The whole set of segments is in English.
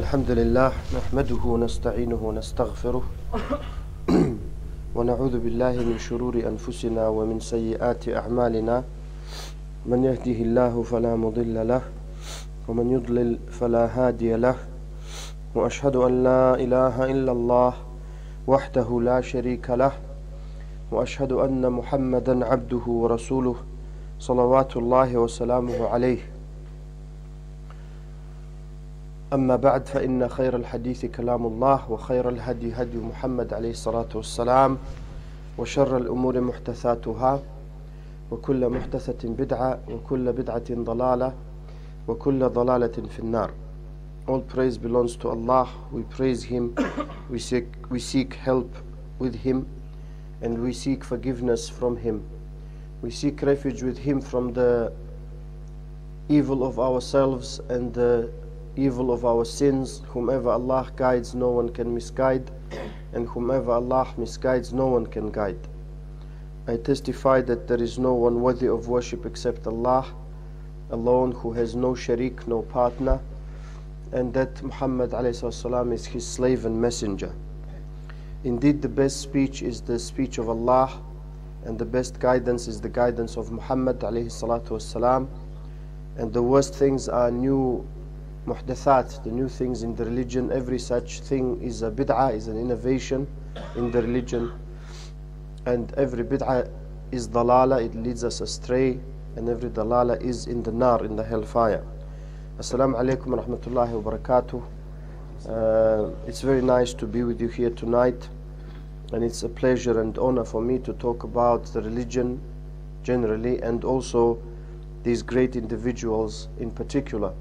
الحمد لله نحمده ونستعينه ونستغفره ونعوذ بالله من شرور أنفسنا ومن سيئات أعمالنا من يهده الله فلا مضل له ومن يضلل فلا هادي له وأشهد أن لا إله إلا الله وحده لا شريك له وأشهد أن محمدا عبده ورسوله صلوات الله وسلامه عليه أما بعد فإن خير الحديث كلام الله وخير الهدي هدي محمد عليه الصلاة والسلام وشر الأمور محدثاتها وكل محدثة بدعة وكل بدعة ضلالة وكل ضلالة في النار. All praise belongs to Allah. We praise Him, we seek help with Him, and we seek forgiveness from Him. We seek refuge with Him from the evil of ourselves and the evil of our sins. Whomever Allah guides, no one can misguide, and whomever Allah misguides, no one can guide. I testify that there is no one worthy of worship except Allah alone, who has no sharik, no partner, and that Muhammad ﷺ is his slave and messenger. Indeed, the best speech is the speech of Allah, and the best guidance is the guidance of Muhammad ﷺ, and the worst things are new muhdathat, the new things in the religion. Every such thing is a bid'ah, is an innovation in the religion, and every bid'ah is dalala, it leads us astray, and every dalala is in the nar, in the hellfire. Assalamu alaikum wa rahmatullahi wa barakatuh. It's very nice to be with you here tonight, and it's a pleasure and honor for me to talk about the religion generally, and also these great individuals in particular.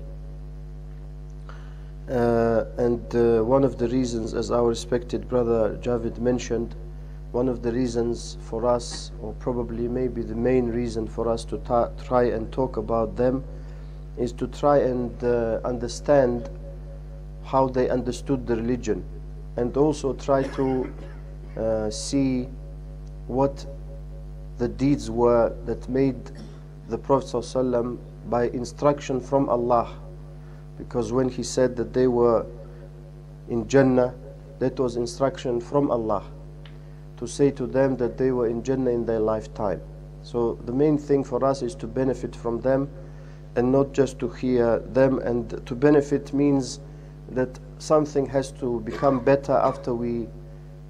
One of the reasons, as our respected brother Javid mentioned, one of the reasons for us, or probably maybe the main reason for us to try and talk about them, is to try and understand how they understood the religion, and also try to see what the deeds were that made the Prophet ﷺ by instruction from Allah. Because when he said that they were in Jannah, that was instruction from Allah to say to them that they were in Jannah in their lifetime. So the main thing for us is to benefit from them, and not just to hear them. And to benefit means that something has to become better after we,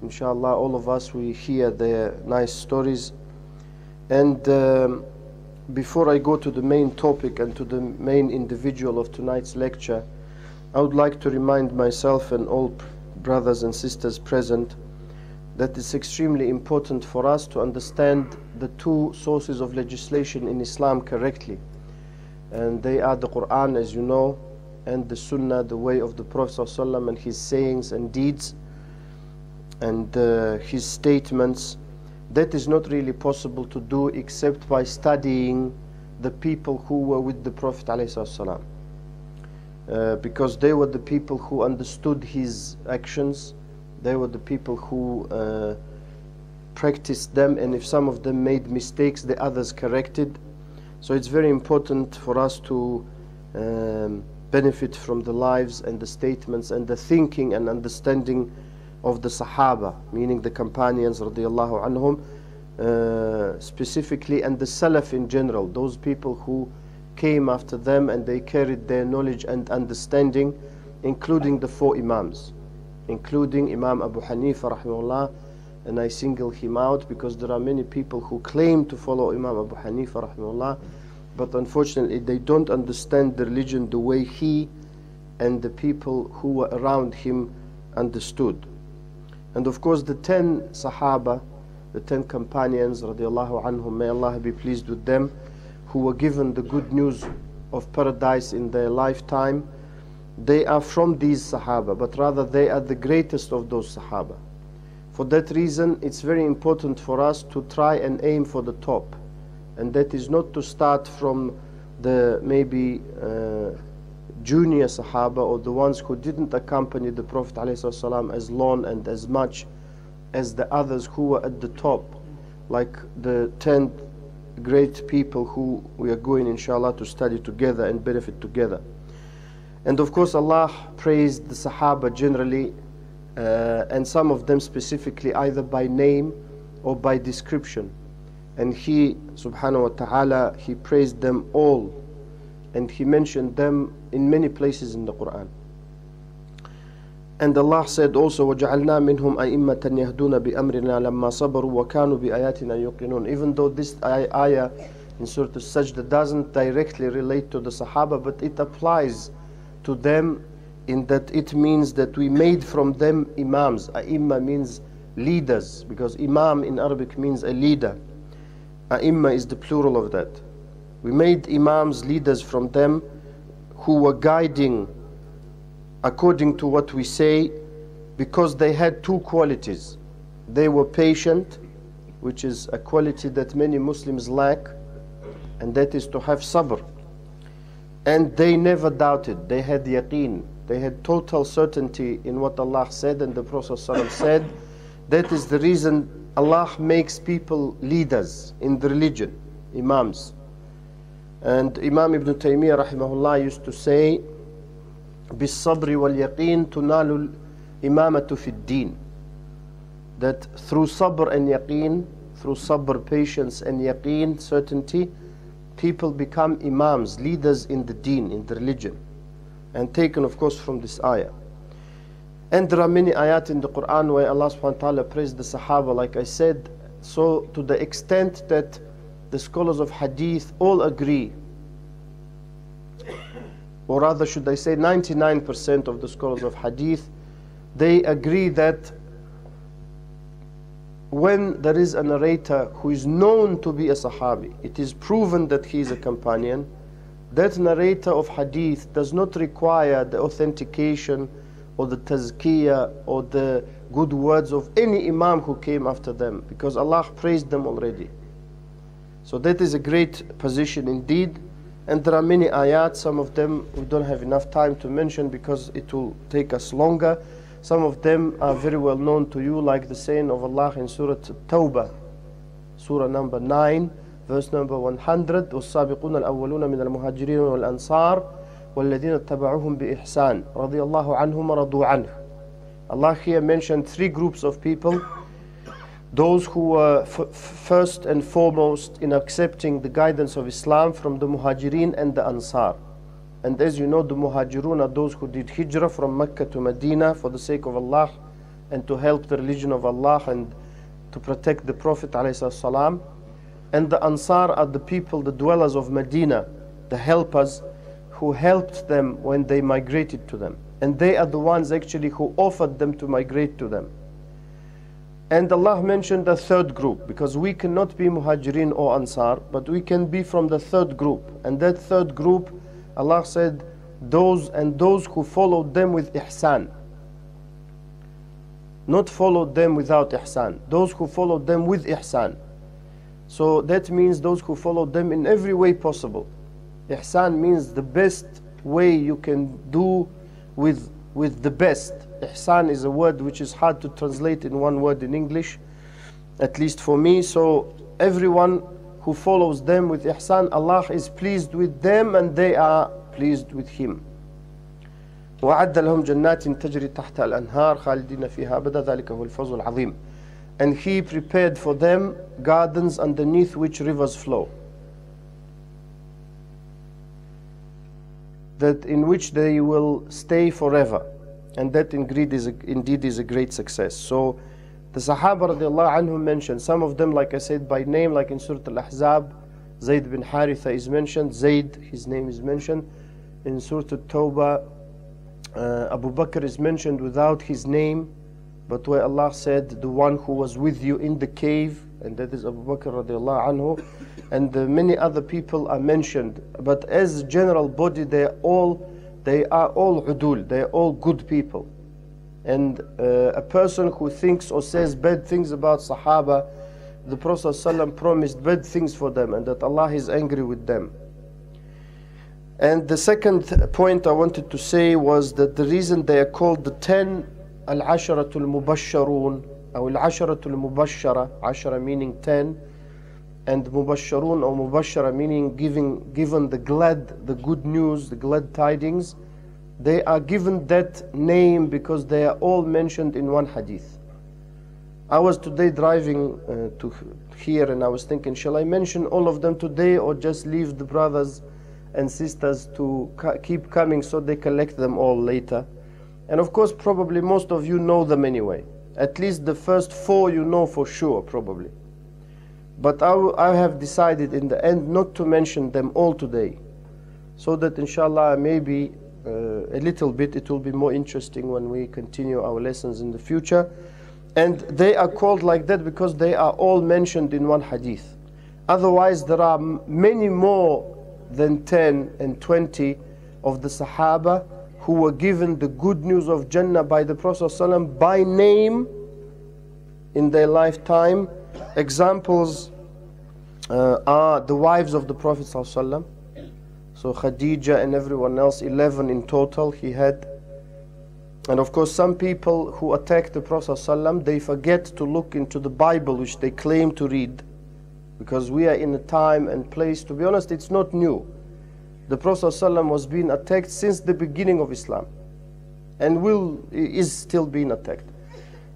inshallah, all of us, we hear their nice stories. And before I go to the main topic and to the main individual of tonight's lecture, I would like to remind myself and all brothers and sisters present that it's extremely important for us to understand the two sources of legislation in Islam correctly. And they are the Quran, as you know, and the Sunnah, the way of the Prophet ﷺ, and his sayings and deeds and his statements. That is not really possible to do except by studying the people who were with the Prophet ﷺ, because they were the people who understood his actions, they were the people who practiced them, and if some of them made mistakes, the others corrected. So it's very important for us to benefit from the lives and the statements and the thinking and understanding of the Sahabah, meaning the companions radiallahu anhum specifically, and the Salaf in general, those people who came after them and they carried their knowledge and understanding, including the four Imams, including Imam Abu Hanifa rahimahullah. And I single him out because there are many people who claim to follow Imam Abu Hanifa rahimahullah, but unfortunately they don't understand the religion the way he and the people who were around him understood. And of course the 10 Sahaba, the 10 companions radiallahu anhum, may Allah be pleased with them, who were given the good news of paradise in their lifetime, they are from these Sahaba, but rather they are the greatest of those Sahaba. For that reason, it's very important for us to try and aim for the top, and that is not to start from the maybe junior Sahaba, or the ones who didn't accompany the Prophet ﷺ as long and as much as the others who were at the top, like the 10 great people who we are going inshallah to study together and benefit together. And of course Allah praised the Sahaba generally, and some of them specifically either by name or by description. And He subhanahu wa ta'ala, He praised them all, and He mentioned them in many places in the Quran. And Allah said also, وَجَعَلْنَا مِنْهُمْ أَئِمَّةً يَهْدُونَ بِأَمْرِنَا لَمَّا صَبَرُوا وَكَانُوا بِآيَاتِنَا يُوقِنُونَ. Even though this ayah in Surah Al-Sajdah doesn't directly relate to the Sahaba, but it applies to them in that it means that we made from them imams. A'imma means leaders, because imam in Arabic means a leader. A'imma is the plural of that. We made imams, leaders from them, who were guiding according to what we say, because they had two qualities. They were patient, which is a quality that many Muslims lack, and that is to have sabr. And they never doubted. They had yaqeen. They had total certainty in what Allah said and the Prophet ﷺ said. That is the reason Allah makes people leaders in the religion, imams. And Imam Ibn Taymiyyah rahimahullah used to say, بِالصَّبْرِ وَالْيَقِينِ تُنَالُ الْإِمَامَةُ فِي الدِّينِ. That through sabr and yaqeen, through sabr, patience, and yaqeen, certainty, people become imams, leaders in the deen, in the religion. And taken of course from this ayah. And there are many ayat in the Quran where Allah subhanahu wa ta'ala praised the Sahaba, like I said, so to the extent that the scholars of hadith all agree, or rather should I say 99% of the scholars of hadith, they agree that when there is a narrator who is known to be a Sahabi, it is proven that he is a companion, that narrator of hadith does not require the authentication or the tazkiyah or the good words of any imam who came after them, because Allah praised them already. So that is a great position indeed. And there are many ayat, some of them we don't have enough time to mention because it will take us longer. Some of them are very well known to you, like the saying of Allah in Surah Tawbah, Surah number 9, verse number 100, وَالسَّابِقُونَ الْأَوَّلُونَ مِنَ الْمُهَاجِرِينَ وَالْأَنصَارِ وَالَّذِينَ اتَّبَعُوهُمْ بِإِحْسَانٍ رَضِيَ اللَّهُ عَنْهُمْ وَرَضُوا عَنْهُ. Allah here mentioned three groups of people. Those who were first and foremost in accepting the guidance of Islam from the Muhajirin and the Ansar. And as you know, the Muhajirun are those who did hijrah from Mecca to Medina for the sake of Allah and to help the religion of Allah and to protect the Prophet ﷺ. And the Ansar are the people, the dwellers of Medina, the helpers who helped them when they migrated to them. And they are the ones actually who offered them to migrate to them. And Allah mentioned a third group, because we cannot be Muhajirin or Ansar, but we can be from the third group. And that third group, Allah said, those who followed them with ihsan. Not followed them without ihsan. Those who followed them with ihsan. So that means those who followed them in every way possible. Ihsan means the best way you can do with the best. Ihsan is a word which is hard to translate in one word in English, at least for me. So everyone who follows them with ihsan, Allah is pleased with them and they are pleased with Him. وَعَدَّ لَهُمْ جَنَّاتٍ تَجْرِي تَحْتَ الْأَنْهَارِ خَالِدِينَ فِيهَا أَبَدًا ذَلِكَ هُوَ الْفَوْزُ الْعَظِيمُ. And He prepared for them gardens underneath which rivers flow, that in which they will stay forever. And that indeed is a great success. So the Sahaba radiallahu anhum mentioned, some of them, like I said, by name, like in Surah Al-Ahzab, Zayd bin Haritha is mentioned. Zayd, his name is mentioned. In Surah Al-Tawbah, Abu Bakr is mentioned without his name, but where Allah said, the one who was with you in the cave, and that is Abu Bakr radiallahu anhu. And many other people are mentioned. But as a general body, they are all udul, they are all good people. And a person who thinks or says bad things about Sahaba, the Prophet ﷺ promised bad things for them and that Allah is angry with them. And the second point I wanted to say was that the reason they are called the 10 al-asharatul mubasharun, or al-asharatul mubashara, ashara meaning 10, and mubasharun or mubashara meaning given the good news, the glad tidings. they are given that name because they are all mentioned in one hadith. I was today driving to here, and I was thinking, shall I mention all of them today or just leave the brothers and sisters to keep coming so they collect them all later? And of course, probably most of you know them anyway. At least the first 4 you know for sure, probably. But I have decided in the end not to mention them all today, so that inshallah maybe a little bit it will be more interesting when we continue our lessons in the future. And they are called like that because they are all mentioned in one hadith. Otherwise, there are many more than 10 and 20 of the Sahabah who were given the good news of Jannah by the Prophet ﷺ by name in their lifetime. Examples are the wives of the Prophet ﷺ. So Khadija and everyone else, 11 in total he had. And of course, some people who attack the Prophet ﷺ, they forget to look into the Bible, which they claim to read, because we are in a time and place, to be honest, it's not new. The Prophet ﷺ was being attacked since the beginning of Islam, and is still being attacked.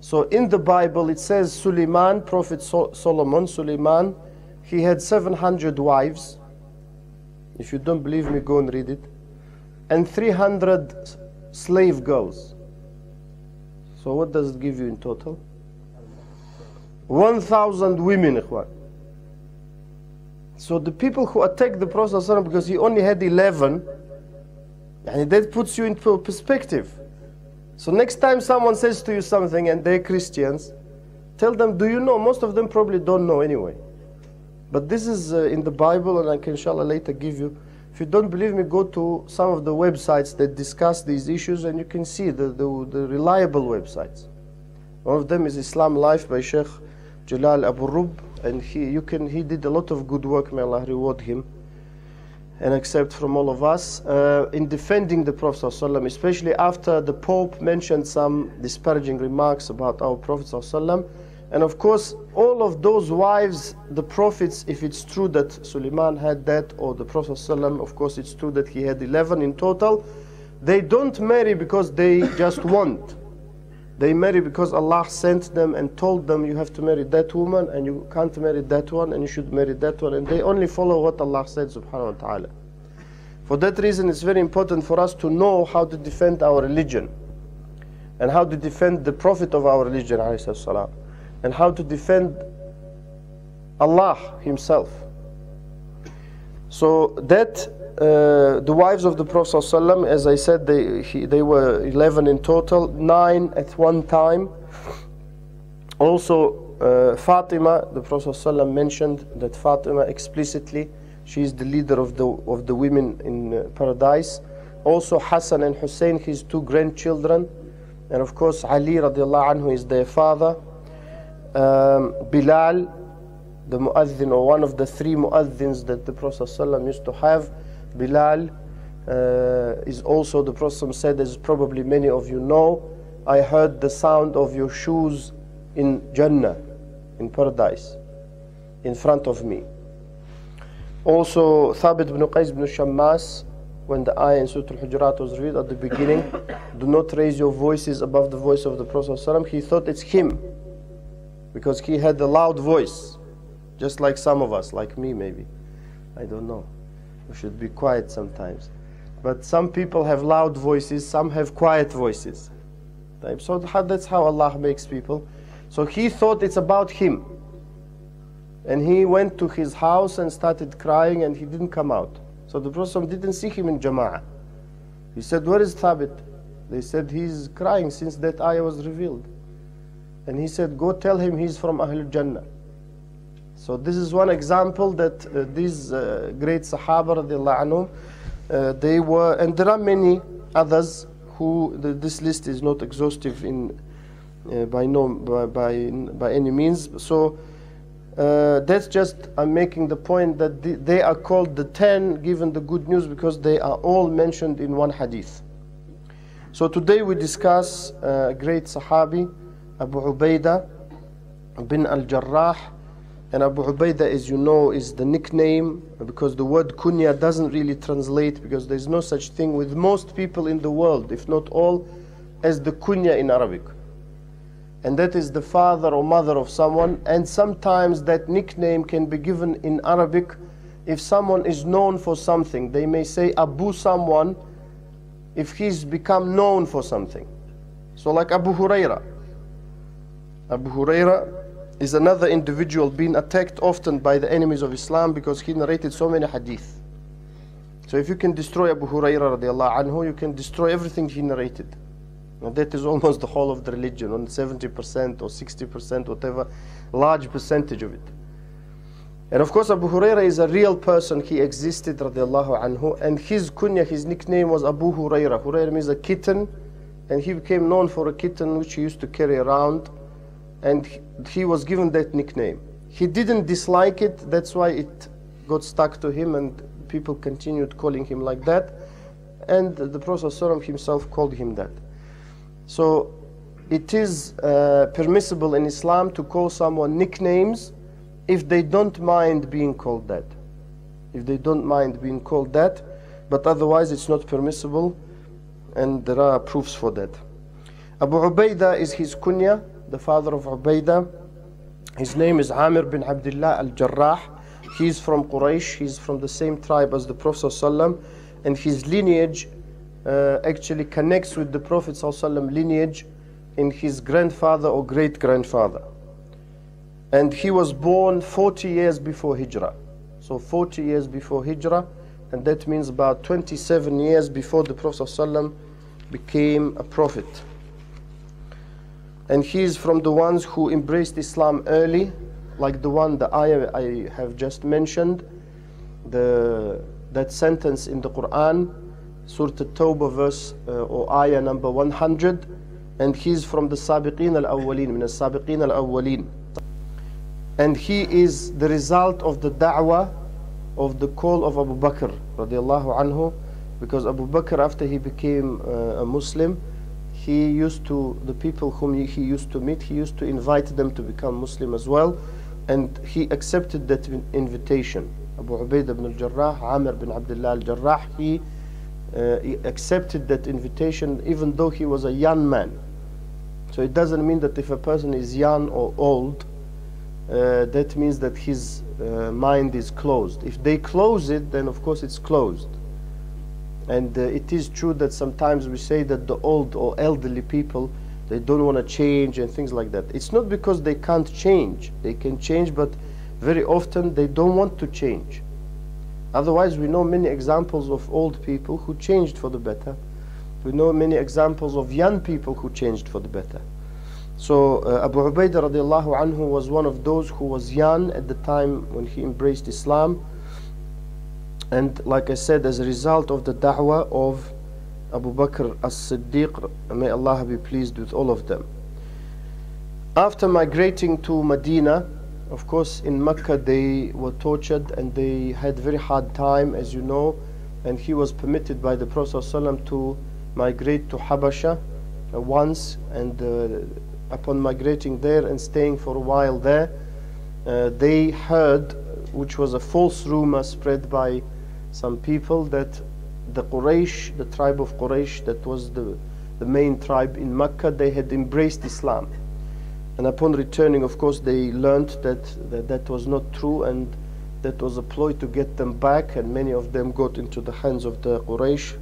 So in the Bible it says Suleiman, Prophet Solomon, Suleiman, he had 700 wives. If you don't believe me, go and read it. And 300 slave girls. So what does it give you in total? 1,000 women, ikhwan. So the people who attack the Prophet ﷺ because he only had 11, and that puts you into perspective. So next time someone says to you something and they're Christians, tell them, do you know? Most of them probably don't know anyway. But this is in the Bible, and I can inshallah later give you. If you don't believe me, go to some of the websites that discuss these issues, and you can see the reliable websites. One of them is Islam Life by Sheikh Jalal Abu Rub, and he did a lot of good work, may Allah reward him and accept from all of us, in defending the Prophet ﷺ, especially after the Pope mentioned some disparaging remarks about our Prophet ﷺ. And of course, all of those wives, the prophets, if it's true that Suleiman had that, or the Prophet ﷺ, of course it's true that he had 11 in total, they don't marry because they just want. They marry because Allah sent them and told them, you have to marry that woman, and you can't marry that one, and you should marry that one, and they only follow what Allah said, subhanahu wa ta'ala. For that reason, it's very important for us to know how to defend our religion, and how to defend the Prophet of our religion, alayhi salam, and how to defend Allah Himself. So that the wives of the Prophet ﷺ, as I said, they were 11 in total, 9 at one time. Also Fatima, the Prophet ﷺ mentioned that Fatima explicitly, she is the leader of the women in paradise. Also Hassan and Hussein, his 2 grandchildren, and of course Ali radiallahu anhu is their father. Bilal, the mu'adhin, or one of the 3 mu'adhins that the Prophet ﷺ used to have. Bilal is also, the Prophet said, as probably many of you know, I heard the sound of your shoes in Jannah, in paradise, in front of me. Also Thabit ibn Qais ibn Shammas, when the ayah in Surah Al-Hujurat was read at the beginning, do not raise your voices above the voice of the Prophet ﷺ, he thought it's him, because he had a loud voice, just like some of us, like me maybe. I don't know. We should be quiet sometimes. But some people have loud voices, some have quiet voices. So that's how Allah makes people. So he thought it's about him. And he went to his house and started crying, and he didn't come out. So the Prophet didn't see him in Jama'ah. He said, where is Thabit? They said, he's crying since that ayah was revealed. And he said, go tell him he's from Ahlul Jannah. So this is one example that these great Sahaba radiallahu anhum, they were, and there are many others who, this list is not exhaustive by any means. So that's just, I'm making the point that they are called the 10 given the good news because they are all mentioned in one hadith. So today we discuss great Sahabi, Abu Ubaidah bin al-Jarrah, And Abu Ubaidah, as you know, is the nickname, because the word kunya doesn't really translate, because there's no such thing with most people in the world, if not all, as the kunya in Arabic. And that is the father or mother of someone. And sometimes that nickname can be given in Arabic if someone is known for something. They may say Abu someone if he's become known for something. So like Abu Huraira. Abu Huraira is another individual being attacked often by the enemies of Islam because he narrated so many hadith. So if you can destroy Abu Huraira radiallahu anhu, you can destroy everything he narrated. And that is almost the whole of the religion, on 70% or 60%, whatever, large percentage of it. And of course Abu Huraira is a real person. He existed radiallahu anhu, and his kunya, his nickname was Abu Huraira. Huraira means a kitten, and he became known for a kitten which he used to carry around, and he was given that nickname. He didn't dislike it, that's why it got stuck to him, and people continued calling him like that, and the Prophet ﷺ himself called him that. So it is permissible in Islam to call someone nicknames if they don't mind being called that. If they don't mind being called that, but otherwise it's not permissible, and there are proofs for that. Abu Ubaidah is his kunya, the father of Ubaidah. His name is Amir bin Abdullah al-Jarrah. He's from Quraysh. He's from the same tribe as the Prophet ﷺ, and his lineage actually connects with the Prophet ﷺ lineage in his grandfather or great-grandfather. And he was born 40 years before Hijrah. So 40 years before Hijrah, and that means about 27 years before the Prophet ﷺ became a prophet. And he is from the ones who embraced Islam early, like the ayah I have just mentioned, that sentence in the Quran, Surah At-Tawbah verse or ayah number 100, and he is from the Sabiqeen al-Awwaleen, min al-Sabiqeen al-Awwaleen. And he is the result of the da'wah of the call of Abu Bakr radiallahu anhu, because Abu Bakr, after he became a Muslim, he used to, the people whom he used to meet, he used to invite them to become Muslim as well, and he accepted that invitation. Abu Ubaidah ibn al-Jarrah, Amir bin Abdullah al-Jarrah, he accepted that invitation even though he was a young man. So it doesn't mean that if a person is young or old, that means that his mind is closed. If they close it, then of course it's closed. And it is true that sometimes we say that the old or elderly people, they don't want to change and things like that. It's not because they can't change. They can change, but very often they don't want to change. Otherwise, we know many examples of old people who changed for the better. We know many examples of young people who changed for the better. So Abu Ubaidah radiallahu anhu was one of those who was young at the time when he embraced Islam. And like I said, as a result of the da'wah of Abu Bakr as-Siddiq, may Allah be pleased with all of them. After migrating to Medina, of course in Mecca they were tortured and they had very hard time, as you know, and he was permitted by the Prophet ﷺ to migrate to Habasha once, and upon migrating there and staying for a while there, they heard, which was a false rumor spread by some people, that the Quraysh, the tribe of Quraysh, that was the main tribe in Mecca, they had embraced Islam. And upon returning, of course, they learned that was not true, and that was a ploy to get them back, and many of them got into the hands of the Quraysh,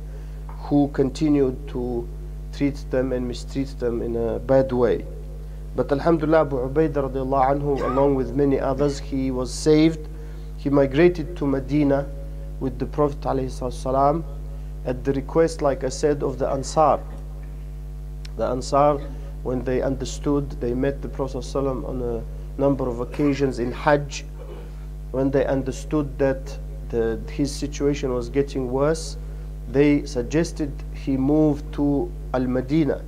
who continued to treat them and mistreat them in a bad way. But Alhamdulillah, Abu Ubaidah radiallahu anhu, along with many others, he was saved. He migrated to Medina with the Prophet ﷺ at the request, like I said, of the Ansar. The Ansar, when they understood, they met the Prophet ﷺ on a number of occasions in Hajj. When they understood that his situation was getting worse, they suggested he move to Al-Madinah,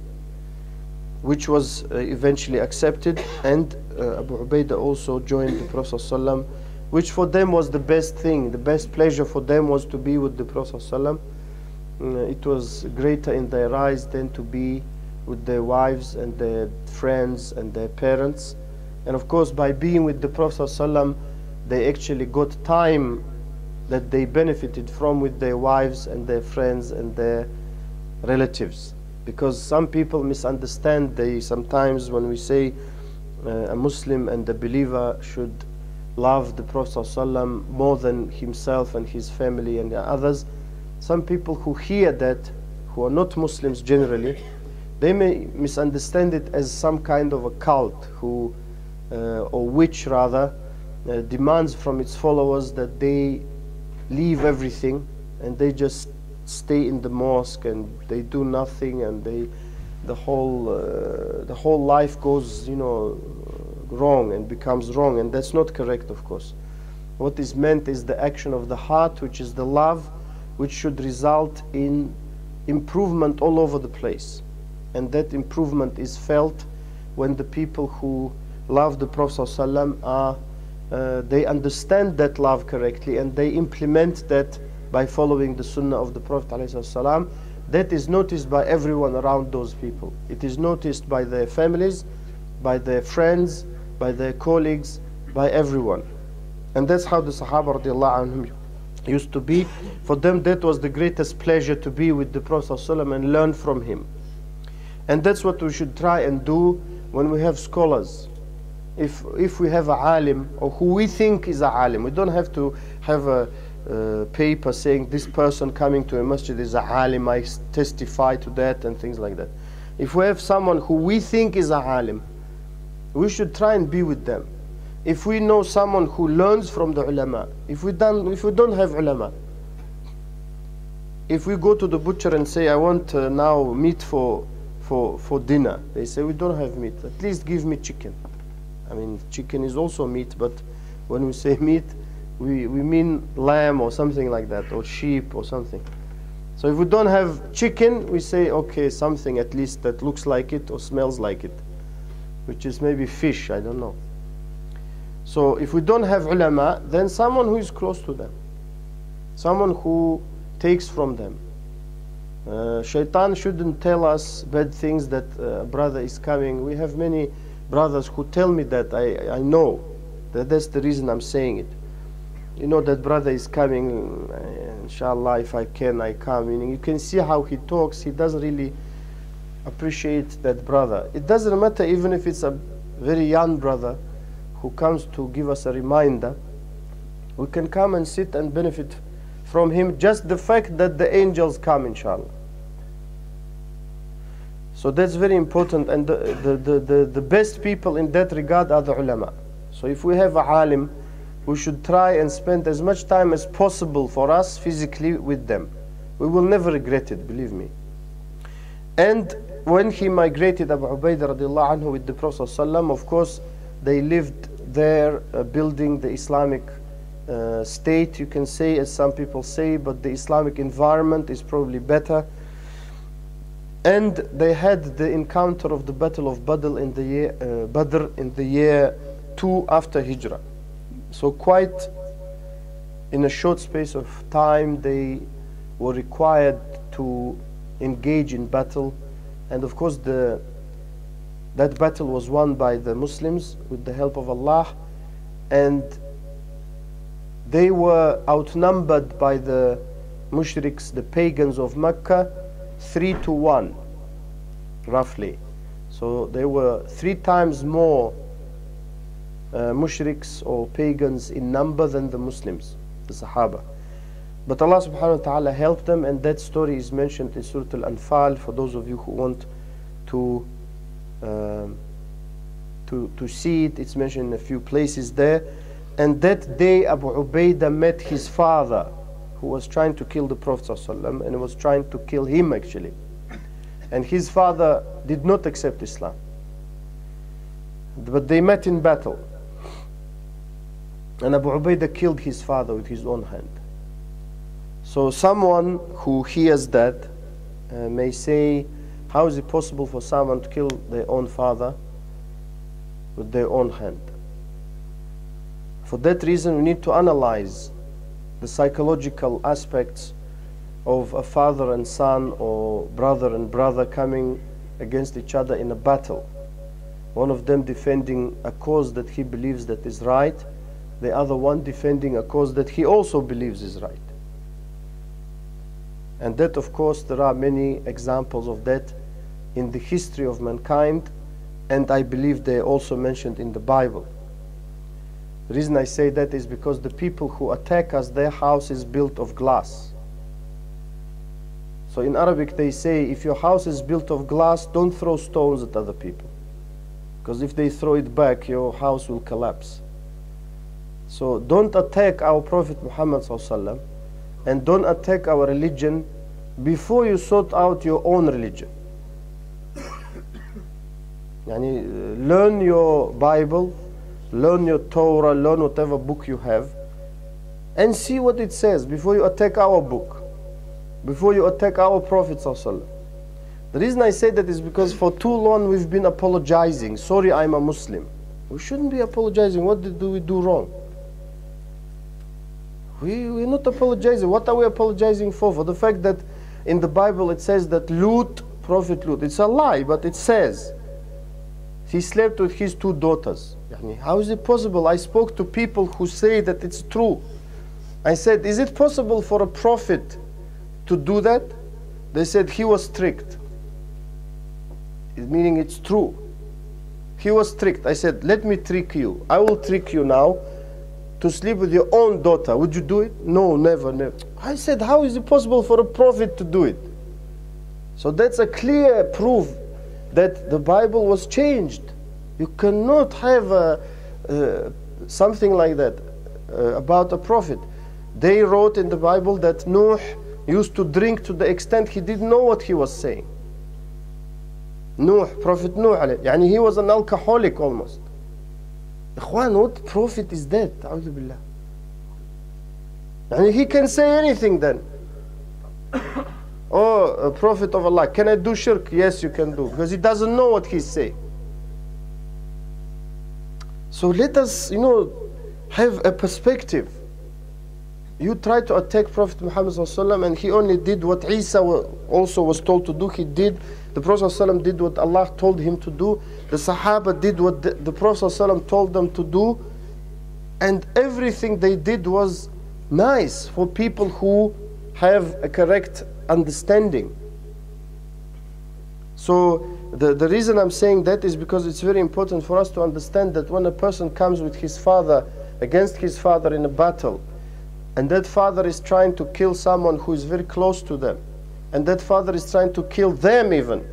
which was eventually accepted, and Abu Ubaidah also joined the Prophet ﷺ, which for them was the best thing. The best pleasure for them was to be with the Prophet ﷺ. It was greater in their eyes than to be with their wives and their friends and their parents. And of course, by being with the Prophet ﷺ, they actually got time that they benefited from with their wives and their friends and their relatives. Because some people misunderstand, they sometimes when we say a Muslim and a believer should love the Prophet ﷺ more than himself and his family and others, some people who hear that, who are not Muslims generally, they may misunderstand it as some kind of a cult who, or which rather, demands from its followers that they leave everything and they just stay in the mosque and they do nothing, and the whole life goes, you know, wrong and becomes wrong. And that's not correct, of course. What is meant is the action of the heart, which is the love, which should result in improvement all over the place. And that improvement is felt when the people who love the Prophet ﷺ they understand that love correctly and they implement that by following the sunnah of the Prophet ﷺ. That is noticed by everyone around those people. It is noticed by their families, by their friends, by their colleagues, by everyone. And that's how the Sahabah radiallahu anhum used to be. For them, that was the greatest pleasure, to be with the Prophet ﷺ and learn from him. And that's what we should try and do when we have scholars. If we have a alim, or who we think is a alim, we don't have to have a paper saying this person coming to a masjid is a alim, I testify to that and things like that. If we have someone who we think is a alim, we should try and be with them. If we know someone who learns from the ulama, if we don't have ulama, if we go to the butcher and say, I want now meat for dinner, they say, we don't have meat, at least give me chicken. I mean, chicken is also meat, but when we say meat, we mean lamb or something like that, or sheep or something. So if we don't have chicken, we say, okay, something at least that looks like it or smells like it, which is maybe fish, I don't know. So if we don't have ulama, then someone who is close to them, someone who takes from them. Shaitan shouldn't tell us bad things, that a brother is coming. We have many brothers who tell me that. I know that's the reason I'm saying it. You know, that brother is coming, inshallah, if I can, I come. Meaning, you can see how he talks. He doesn't really appreciate that brother. It doesn't matter even if it's a very young brother who comes to give us a reminder. We can come and sit and benefit from him, just the fact that the angels come, inshallah. So that's very important, and the best people in that regard are the ulama. So if we have a alim, we should try and spend as much time as possible for us physically with them. We will never regret it, believe me. And when he migrated, Abu Ubaidah radiallahu anhu, with the Prophet ﷺ, of course, they lived there, building the Islamic state, you can say, as some people say, but the Islamic environment is probably better. And they had the encounter of the Battle of Badr in the year 2 after Hijrah. So quite in a short space of time, they were required to engage in battle. And of course, that battle was won by the Muslims with the help of Allah. And they were outnumbered by the mushriks, the pagans of Mecca, 3-1, roughly. So there were 3 times more mushriks or pagans in number than the Muslims, the Sahabah. But Allah subhanahu wa ta'ala helped them, and that story is mentioned in Surah Al-Anfal for those of you who want to see it. It's mentioned in a few places there. And that day Abu Ubaidah met his father, who was trying to kill the Prophet ﷺ, and was trying to kill him actually. And his father did not accept Islam. But they met in battle. And Abu Ubaidah killed his father with his own hand. So someone who hears that may say, how is it possible for someone to kill their own father with their own hand? For that reason, we need to analyze the psychological aspects of a father and son, or brother and brother coming against each other in a battle. one of them defending a cause that he believes that is right, the other one defending a cause that he also believes is right. And that, of course, there are many examples of that in the history of mankind, and I believe they are also mentioned in the Bible. The reason I say that is because the people who attack us, their house is built of glass. So in Arabic they say, if your house is built of glass, don't throw stones at other people, because if they throw it back, your house will collapse. So don't attack our Prophet Muhammad ﷺ, and don't attack our religion before you sort out your own religion. Learn your Bible, learn your Torah, learn whatever book you have, and see what it says before you attack our book, before you attack our Prophet ﷺ. The reason I say that is because for too long we've been apologizing. Sorry, I'm a Muslim. We shouldn't be apologizing. What did we do wrong? We're not apologizing. What are we apologizing for? For the fact that in the Bible it says that Prophet Lut, it's a lie, but it says he slept with his 2 daughters. How is it possible? I spoke to people who say that it's true. I said, is it possible for a prophet to do that? They said he was strict. Meaning it's true. He was strict. I said, let me trick you. I will trick you now to sleep with your own daughter. Would you do it? No, never, never. I said, how is it possible for a prophet to do it? So that's a clear proof that the Bible was changed. You cannot have something like that about a prophet. They wrote in the Bible that Nuh used to drink to the extent he didn't know what he was saying. Prophet Nuh, he was an alcoholic almost. Ikhwan, what prophet is that? A'udhu billah. He can say anything then. Oh, a prophet of Allah, can I do shirk? Yes, you can do, because he doesn't know what he's saying. So let us, have a perspective. You try to attack Prophet Muhammad ﷺ, and he only did what Isa also was told to do. He did. The Prophet ﷺ did what Allah told him to do. The Sahabah did what the Prophet ﷺ told them to do. And everything they did was nice for people who have a correct understanding. So the reason I'm saying that is because it's very important for us to understand that when a person comes with his father, against his father in a battle, and that father is trying to kill someone who is very close to them, and that father is trying to kill them even,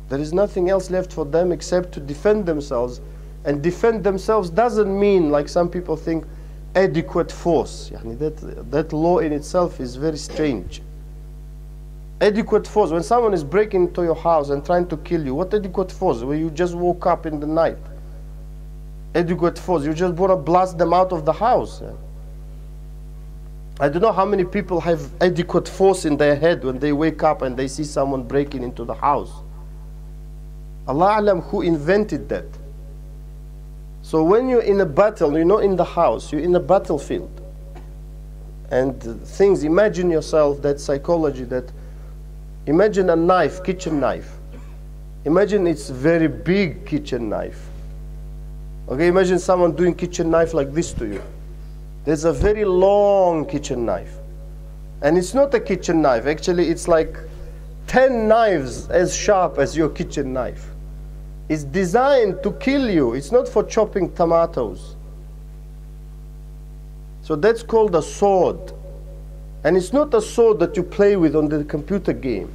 there is nothing else left for them except to defend themselves. And defend themselves doesn't mean, like some people think, adequate force. That law in itself is very strange. Adequate force, when someone is breaking into your house and trying to kill you, what adequate force? Where you just woke up in the night. Adequate force, you just want to blast them out of the house. I don't know how many people have adequate force in their head when they wake up and they see someone breaking into the house. Allah Alam who invented that. So when you're in a battle, you're not in the house, you're in a battlefield. And things, imagine yourself, that psychology, that imagine a knife, kitchen knife. Imagine it's very big kitchen knife. Okay, imagine someone doing kitchen knife like this to you. There's a very long kitchen knife. And it's not a kitchen knife, actually it's like 10 knives as sharp as your kitchen knife. It's designed to kill you. It's not for chopping tomatoes. So that's called a sword. And it's not a sword that you play with on the computer game,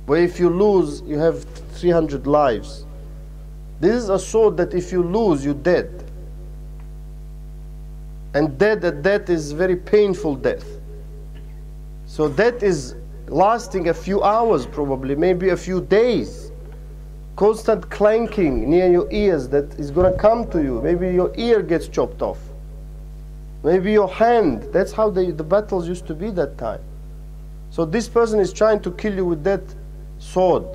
where if you lose, you have 300 lives. This is a sword that if you lose, you're dead. And death is very painful death. So that is lasting a few hours probably, maybe a few days. Constant clanking near your ears that is going to come to you. Maybe your ear gets chopped off. Maybe your hand. That's how the battles used to be that time. So this person is trying to kill you with that sword.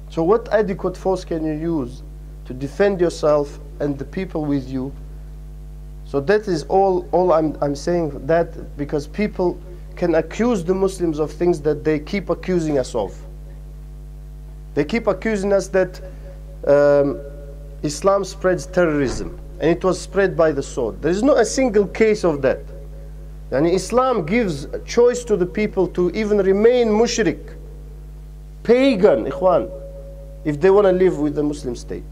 So what adequate force can you use to defend yourself and the people with you? So that is all I'm saying that because people can accuse the Muslims of things that they keep accusing us of. They keep accusing us that Islam spreads terrorism, and it was spread by the sword. There is not a single case of that. And Islam gives a choice to the people to even remain mushrik, pagan, ikhwan, if they want to live with the Muslim state.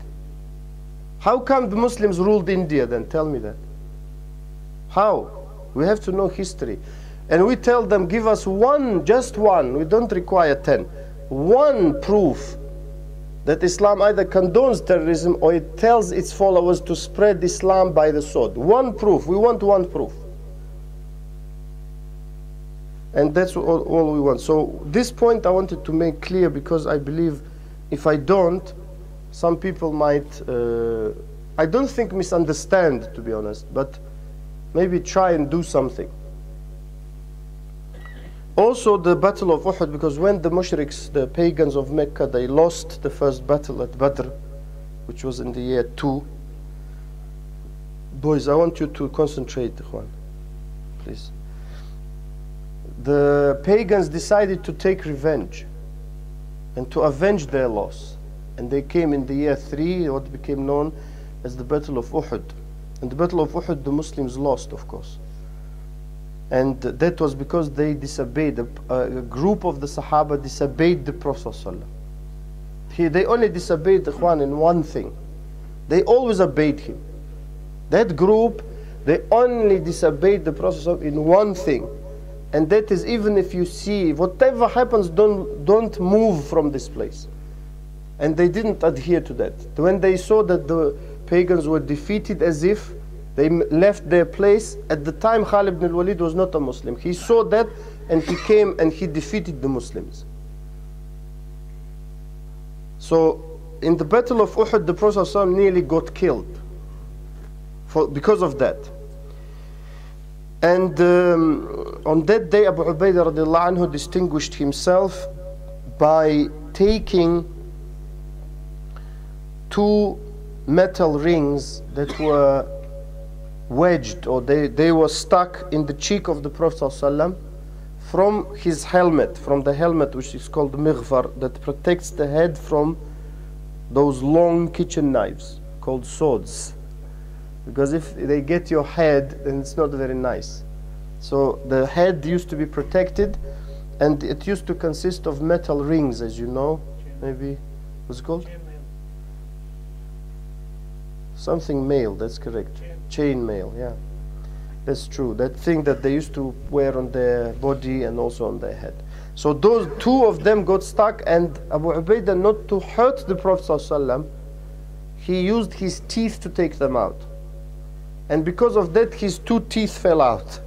How come the Muslims ruled India then? Tell me that. How? We have to know history. And we tell them, give us one, just one, we don't require 10, one proof that Islam either condones terrorism or it tells its followers to spread Islam by the sword. One proof. We want one proof. And that's all we want. So this point I wanted to make clear, because I believe if I don't, some people might, I don't think misunderstand, to be honest, but maybe try and do something. Also the battle of Uhud, because when the mushriks, the pagans of Mecca, they lost the first battle at Badr, which was in the year 2. Boys, I want you to concentrate, Ikhwan, please. The pagans decided to take revenge and to avenge their loss. And they came in the year 3, what became known as the Battle of Uhud. In the Battle of Uhud, the Muslims lost, of course. And that was because they disobeyed, a group of the Sahabah disobeyed the Prophet ﷺ. They only disobeyed the Ikhwan in one thing. They always obeyed him. That group, they only disobeyed the Prophet ﷺ in one thing. And that is, even if you see, whatever happens, don't move from this place. And they didn't adhere to that. When they saw that the pagans were defeated as if they left their place, at the time Khalid ibn al-Walid was not a Muslim. He saw that and he came and he defeated the Muslims. So in the Battle of Uhud, the Prophet ﷺ nearly got killed because of that. And on that day, Abu Ubaidah radiallahu anhu distinguished himself by taking 2 metal rings that were wedged, or they were stuck in the cheek of the Prophet ﷺ from his helmet, from the helmet which is called mighfar, that protects the head from those long kitchen knives called swords. Because if they get your head, then it's not very nice. So the head used to be protected, and it used to consist of metal rings, as you know. Maybe, what's it called? Something mail, that's correct. Chain mail, yeah. That's true. That thing that they used to wear on their body and also on their head. So those 2 of them got stuck, and Abu Ubaidah, not to hurt the Prophet ﷺ, he used his teeth to take them out. And because of that, his 2 teeth fell out.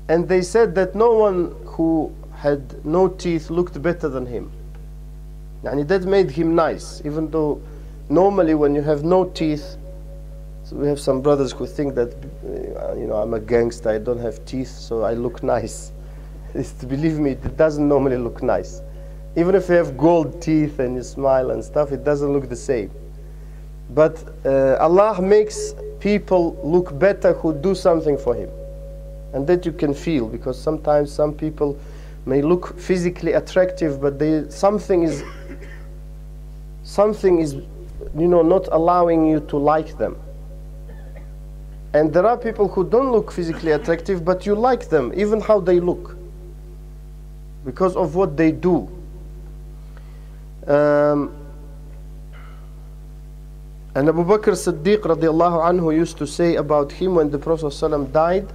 And they said that no one who had no teeth looked better than him. And that made him nice, even though normally when you have no teeth, so we have some brothers who think that, I'm a gangster, I don't have teeth, so I look nice. Believe me, it doesn't normally look nice. Even if you have gold teeth and you smile and stuff, it doesn't look the same. But Allah makes people look better who do something for him. And that you can feel, because sometimes some people may look physically attractive, but something is not allowing you to like them. And there are people who don't look physically attractive, but you like them, even how they look, because of what they do. And Abu Bakr Siddiq radiallahu anhu used to say about him when the Prophet ﷺ died,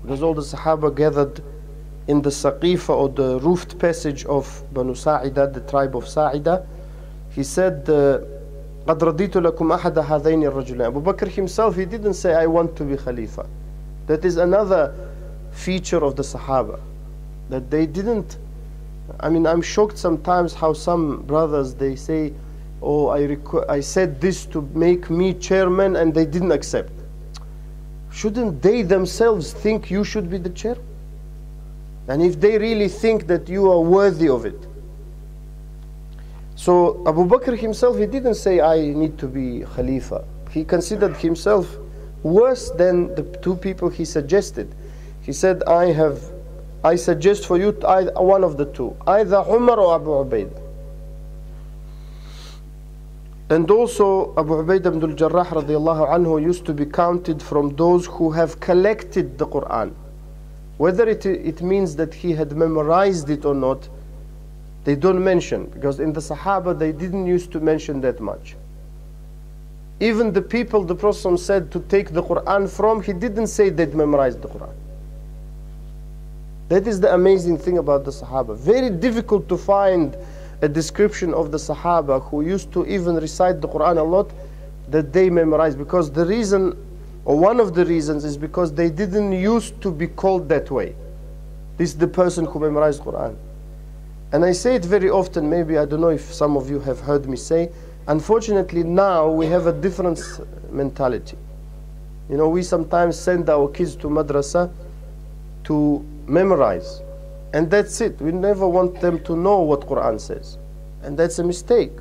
because all the Sahaba gathered in the Saqifa, or the roofed passage of Banu Sa'ida, the tribe of Sa'ida, he said, قَدْ رَضِيتُ لَكُمْ أَحَدَ هَذَيْنِ الرَّجُلَيْنِ. Abu Bakr himself, he didn't say, I want to be Khalifa. That is another feature of the Sahaba, that they didn't, I'm shocked sometimes how some brothers, they say, oh, I said this to make me chairman, and they didn't accept. Shouldn't they themselves think you should be the chair? And if they really think that you are worthy of it. So Abu Bakr himself, he didn't say, I need to be Khalifa. He considered himself worse than the 2 people he suggested. He said, I suggest for you one of the 2, either Umar or Abu Ubaidah. And also Abu Ubaidah ibn al-Jarrah radiallahu anhu used to be counted from those who have collected the Quran. Whether it means that he had memorized it or not, they don't mention, because in the Sahabah they didn't used to mention that much. Even the people the Prophet said to take the Quran from, he didn't say they'd memorized the Quran. That is the amazing thing about the Sahaba. Very difficult to find a description of the Sahaba who used to even recite the Quran a lot that they memorized, because the reason, or one of the reasons, is because they didn't used to be called that way. This is the person who memorized Quran. And I say it very often, maybe I don't know if some of you have heard me say, unfortunately now we have a different mentality. You know, we sometimes send our kids to madrasa to memorize, and that's it. We never want them to know what Quran says, and that's a mistake.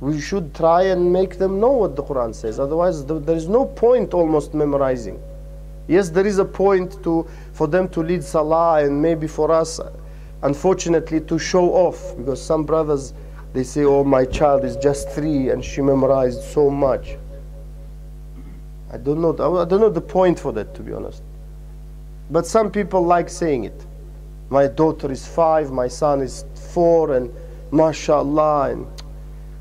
We should try and make them know what the Quran says. Otherwise there is no point almost memorizing. Yes, there is a point for them to lead salah, and maybe for us, unfortunately, to show off, because some brothers, they say, oh, my child is just 3 and she memorized so much. I don't know the point for that, to be honest. But some people like saying it. My daughter is 5, my son is 4, and mashallah,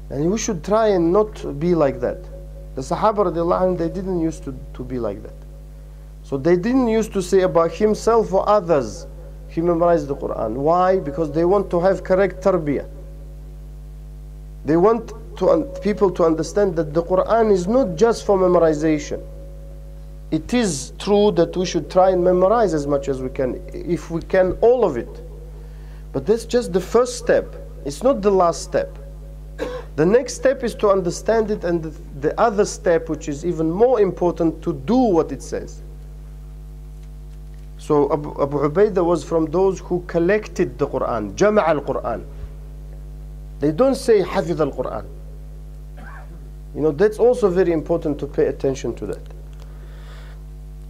and we should try and not be like that. The Sahaba radiallahu anhum, they didn't used to be like that. So they didn't used to say about himself or others, he memorized the Quran. Why? Because they want to have correct tarbiyah. They want people to understand that the Quran is not just for memorization. It is true that we should try and memorize as much as we can, if we can, all of it. But that's just the first step. It's not the last step. The next step is to understand it, and the other step, which is even more important, to do what it says. So Abu Ubaidah was from those who collected the Quran, Jama' al-Quran. They don't say Hafidh al-Quran. You know, that's also very important to pay attention to that.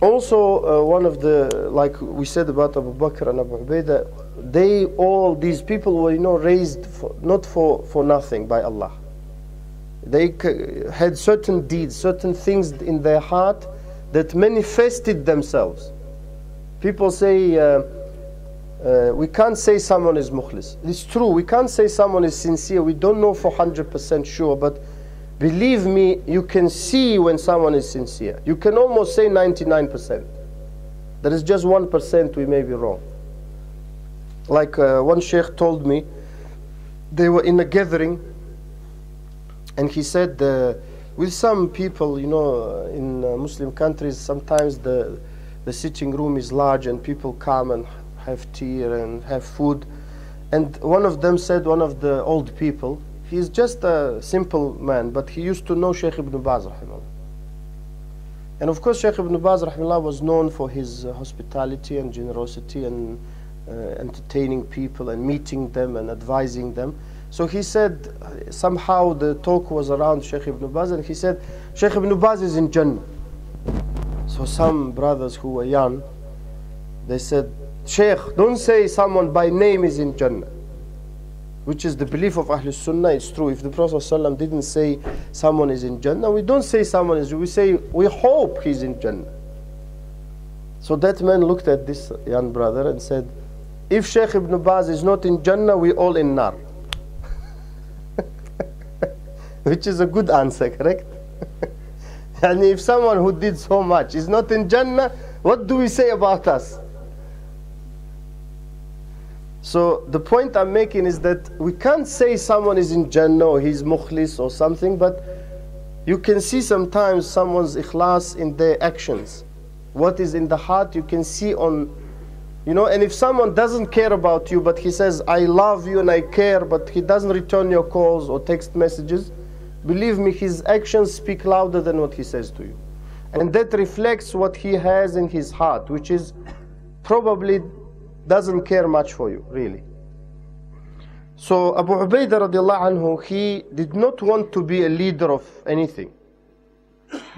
Also, one of the, like we said about Abu Bakr and Abu Ubaidah, all these people were, you know, raised not for nothing by Allah. They had certain deeds, certain things in their heart that manifested themselves. People say, we can't say someone is mukhlis. It's true, we can't say someone is sincere. We don't know for 100% sure, but believe me, you can see when someone is sincere. You can almost say 99%. There is just 1% we may be wrong. Like one sheikh told me, they were in a gathering, and he said, with some people, you know, in Muslim countries, sometimes the sitting room is large and people come and have tea and have food. And one of them said, one of the old people, he's just a simple man, but he used to know Shaykh ibn Baz rahimahullah. And of course Shaykh ibn Baz rahimahullah was known for his hospitality and generosity and entertaining people and meeting them and advising them. So he said, somehow the talk was around Shaykh ibn Baz, and he said, Shaykh ibn Baz is in Jannah. So some brothers who were young, they said, Shaykh, don't say someone by name is in Jannah. Which is the belief of Ahlul Sunnah. It's true. If the Prophet ﷺ didn't say someone is in Jannah, we don't say someone is, we say we hope he's in Jannah. So that man looked at this young brother and said, if Shaykh ibn Baz is not in Jannah, we all in Nar. Which is a good answer, correct? And if someone who did so much is not in Jannah, what do we say about us? So the point I'm making is that we can't say someone is in Jannah or he's mukhlis or something, but you can see sometimes someone's ikhlas in their actions. What is in the heart you can see on, you know, and if someone doesn't care about you, but he says, I love you and I care, but he doesn't return your calls or text messages, believe me, his actions speak louder than what he says to you. And that reflects what he has in his heart, which is probably doesn't care much for you, really. So Abu Ubaidah radiallahu anhu, he did not want to be a leader of anything.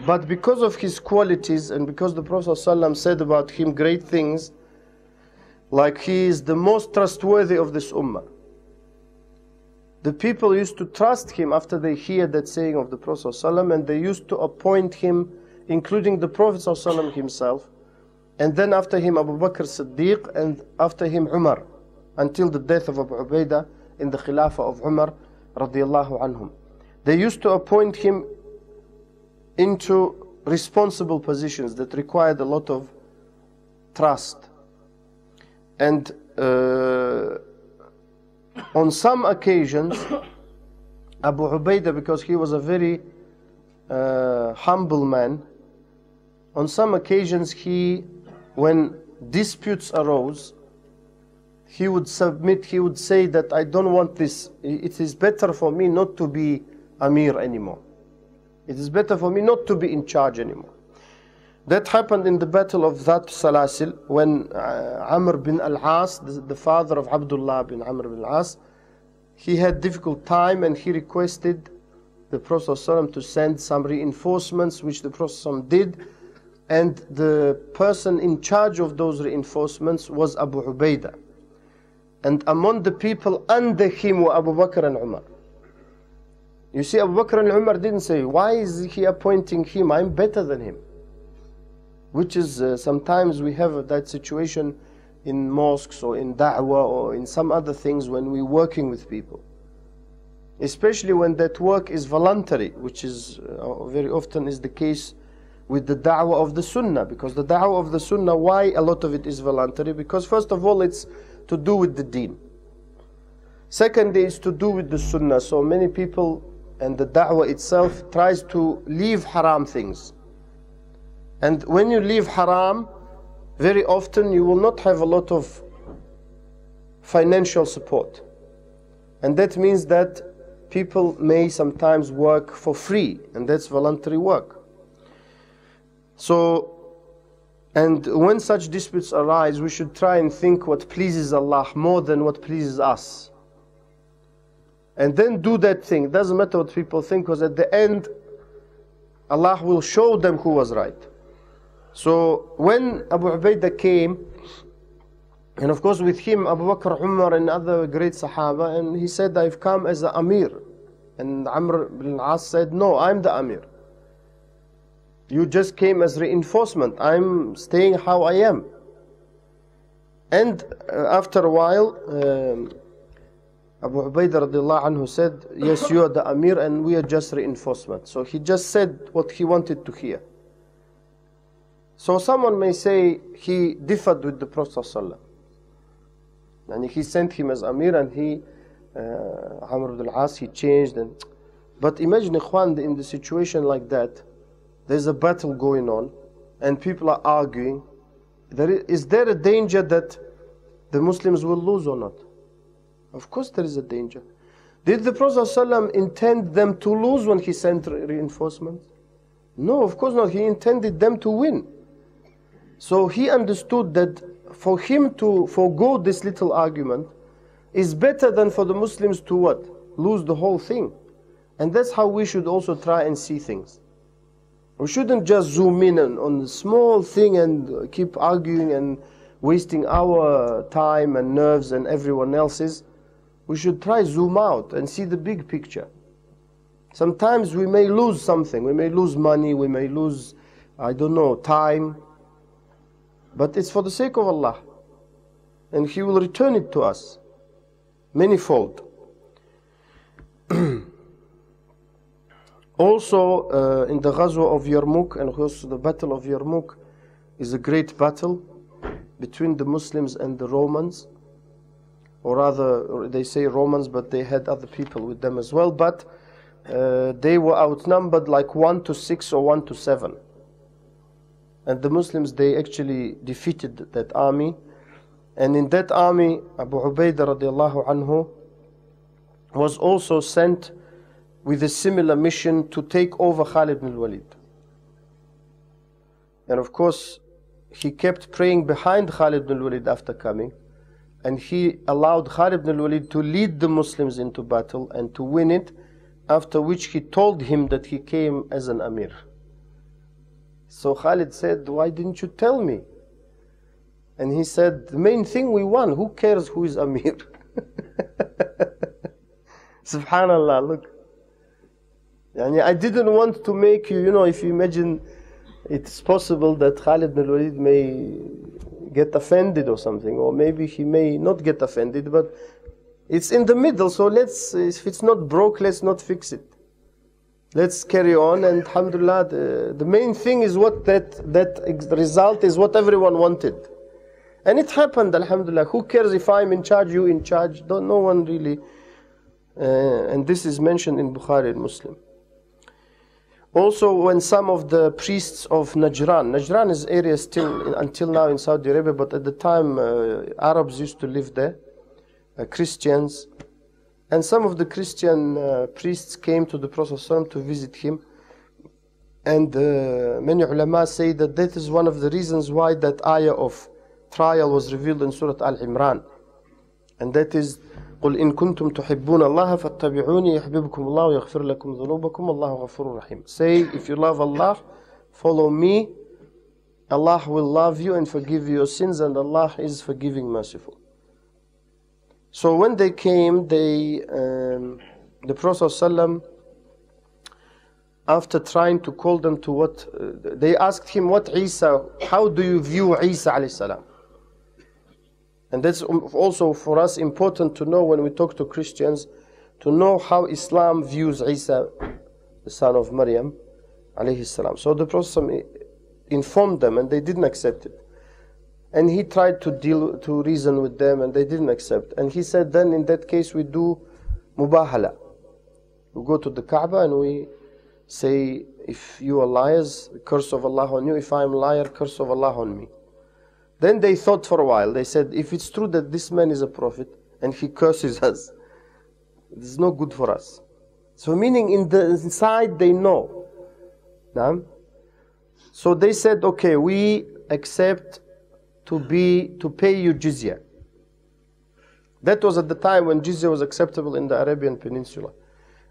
But because of his qualities, and because the Prophet ﷺ said about him great things, like he is the most trustworthy of this ummah. the people used to trust him after they hear that saying of the Prophet ﷺ, and they used to appoint him, including the Prophet ﷺ himself, and then after him Abu Bakr Siddiq, and after him Umar, until the death of Abu Ubaidah in the Khilafah of Umar radiallahu anhum. They used to appoint him into responsible positions that required a lot of trust. And on some occasions, Abu Ubaidah, because he was a very humble man, on some occasions when disputes arose, he would submit, he would say that I don't want this, it is better for me not to be Amir anymore. It is better for me not to be in charge anymore. That happened in the battle of Dhat Salasil, when Amr bin Al-As, the father of Abdullah bin Amr bin Al-As, he had difficult time, and he requested the Prophet ﷺ to send some reinforcements, which the Prophet ﷺ did, and the person in charge of those reinforcements was Abu Ubaidah. And among the people under him were Abu Bakr and Umar. You see, Abu Bakr and Umar didn't say, why is he appointing him? I'm better than him. Which is, sometimes we have that situation in mosques or in da'wah or in some other things when we're working with people. Especially when that work is voluntary, which is very often is the case with the da'wah of the sunnah. Because the da'wah of the sunnah, why a lot of it is voluntary? Because first of all, it's to do with the deen. Secondly, it's to do with the sunnah. So many people, and the da'wah itself tries to leave haram things. And when you leave haram, very often you will not have a lot of financial support. And that means that people may sometimes work for free, and that's voluntary work. So, and when such disputes arise, we should try and think what pleases Allah more than what pleases us. And then do that thing. It doesn't matter what people think, because at the end, Allah will show them who was right. So when Abu Ubaidah came, and of course with him Abu Bakr, Umar and other great Sahabah, and he said, I've come as an Amir. And Amr bin As said, no, I'm the Amir. You just came as reinforcement. I'm staying how I am. And after a while, Abu Ubaidah radiallahu anhu said, yes, you are the Amir and we are just reinforcement. So he just said what he wanted to hear. So someone may say he differed with the Prophet ﷺ. And he sent him as Amir, and Amr ibn al-As, he changed. But imagine, Ikhwan, in the situation like that, there's a battle going on, and people are arguing. Is there a danger that the Muslims will lose or not? Of course there is a danger. Did the Prophet ﷺ intend them to lose when he sent reinforcements? No, of course not. He intended them to win. So he understood that for him to forgo this little argument is better than for the Muslims to what? Lose the whole thing. And that's how we should also try and see things. We shouldn't just zoom in on the small thing and keep arguing and wasting our time and nerves and everyone else's. We should try zoom out and see the big picture. Sometimes we may lose something. We may lose money. We may lose, I don't know, time. But it's for the sake of Allah. And He will return it to us manifold. Also, in the Ghazwa of Yarmouk, and also the Battle of Yarmouk is a great battle between the Muslims and the Romans. Or rather, they say Romans, but they had other people with them as well. But they were outnumbered like 1-6 or 1-7. And the Muslims, they actually defeated that army. And in that army, Abu Ubaidah radiallahu anhu was also sent with a similar mission to take over Khalid ibn al-Walid. And of course, he kept praying behind Khalid ibn al-Walid after coming. And he allowed Khalid ibn al-Walid to lead the Muslims into battle and to win it, after which he told him that he came as an Amir. So Khalid said, why didn't you tell me? And he said, the main thing we won, who cares who is Amir? Subhanallah, look. I didn't want to make you, if you imagine it's possible that Khalid bin Walid may get offended or something, or maybe he may not get offended, but it's in the middle, so if it's not broke, let's not fix it. Let's carry on, and alhamdulillah, the main thing is what that result is what everyone wanted. And it happened, alhamdulillah. Who cares if I'm in charge, you in charge? No one really. And this is mentioned in Bukhari and Muslim. Also, when some of the priests of Najran is area still until now in Saudi Arabia, but at the time Arabs used to live there, Christians, and some of the Christian priests came to the Prophet ﷺ to visit him, and many ulama say that is one of the reasons why that ayah of trial was revealed in Surah Al-Imran, and that is قل إن كنتم تحبون الله فاتبعوني يحببكم الله ويغفر لكم ذنوبكم والله غفور رحيم. Say, if you love Allah, follow me, Allah will love you and forgive your sins, and Allah is forgiving, merciful. So when they came, the Prophet ﷺ, after trying to call them to what, they asked him, how do you view Isa alayhi salam? And that's also for us important to know when we talk to Christians, to know how Islam views Isa, the son of Maryam, alayhi salam. So the Prophet informed them, and they didn't accept it. And he tried to reason with them, and they didn't accept. And he said, then in that case we do mubahala. We go to the Kaaba and we say, if you are liars, curse of Allah on you. If I am liar, curse of Allah on me. Then they thought for a while. They said, if it's true that this man is a prophet and he curses us, this is no good for us. So meaning inside they know. So they said, okay, we accept to pay you jizya. That was at the time when jizya was acceptable in the Arabian Peninsula.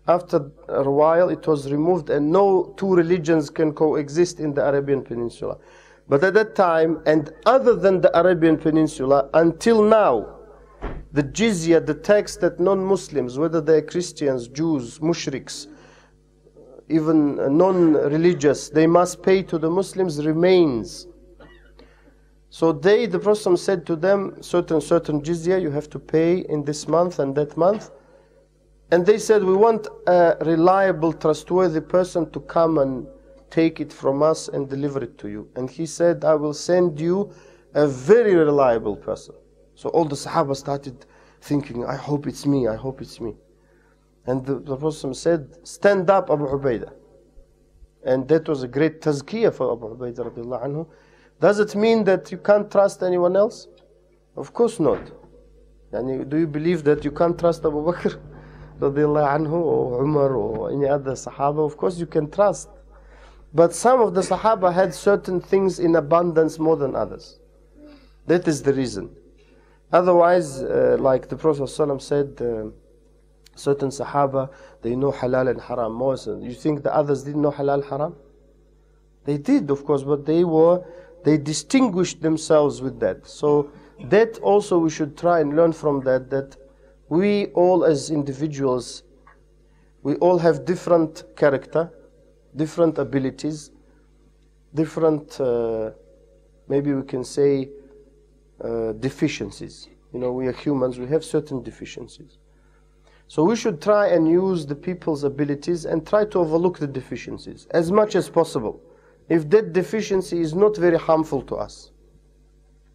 After a while it was removed, and no two religions can coexist in the Arabian Peninsula. But at that time, and other than the Arabian Peninsula, until now, the jizya, the tax that non-Muslims, whether they're Christians, Jews, mushriks, even non-religious, they must pay to the Muslims remains. So the Prophet said to them, certain jizya you have to pay in this month and that month. And they said, we want a reliable, trustworthy person to come and take it from us and deliver it to you. And he said, I will send you a very reliable person. So all the Sahabah started thinking, I hope it's me, I hope it's me. And the Prophet said, stand up, Abu Ubaidah. And that was a great tazkiyah for Abu Ubaidah radiallahu anhu. Does it mean that you can't trust anyone else? Of course not. And do you believe that you can't trust Abu Bakr radiallahu anhu, or Umar, or any other Sahaba? Of course you can trust. But some of the Sahaba had certain things in abundance more than others. That is the reason. Otherwise, like the Prophet ﷺ said, certain Sahaba, they know halal and haram more. You think the others didn't know halal haram? They did, of course, but they distinguished themselves with that. So that also we should try and learn from that we all as individuals, we all have different character, different abilities, different, maybe we can say, deficiencies. We are humans, we have certain deficiencies. So we should try and use the people's abilities and try to overlook the deficiencies as much as possible. If that deficiency is not very harmful to us.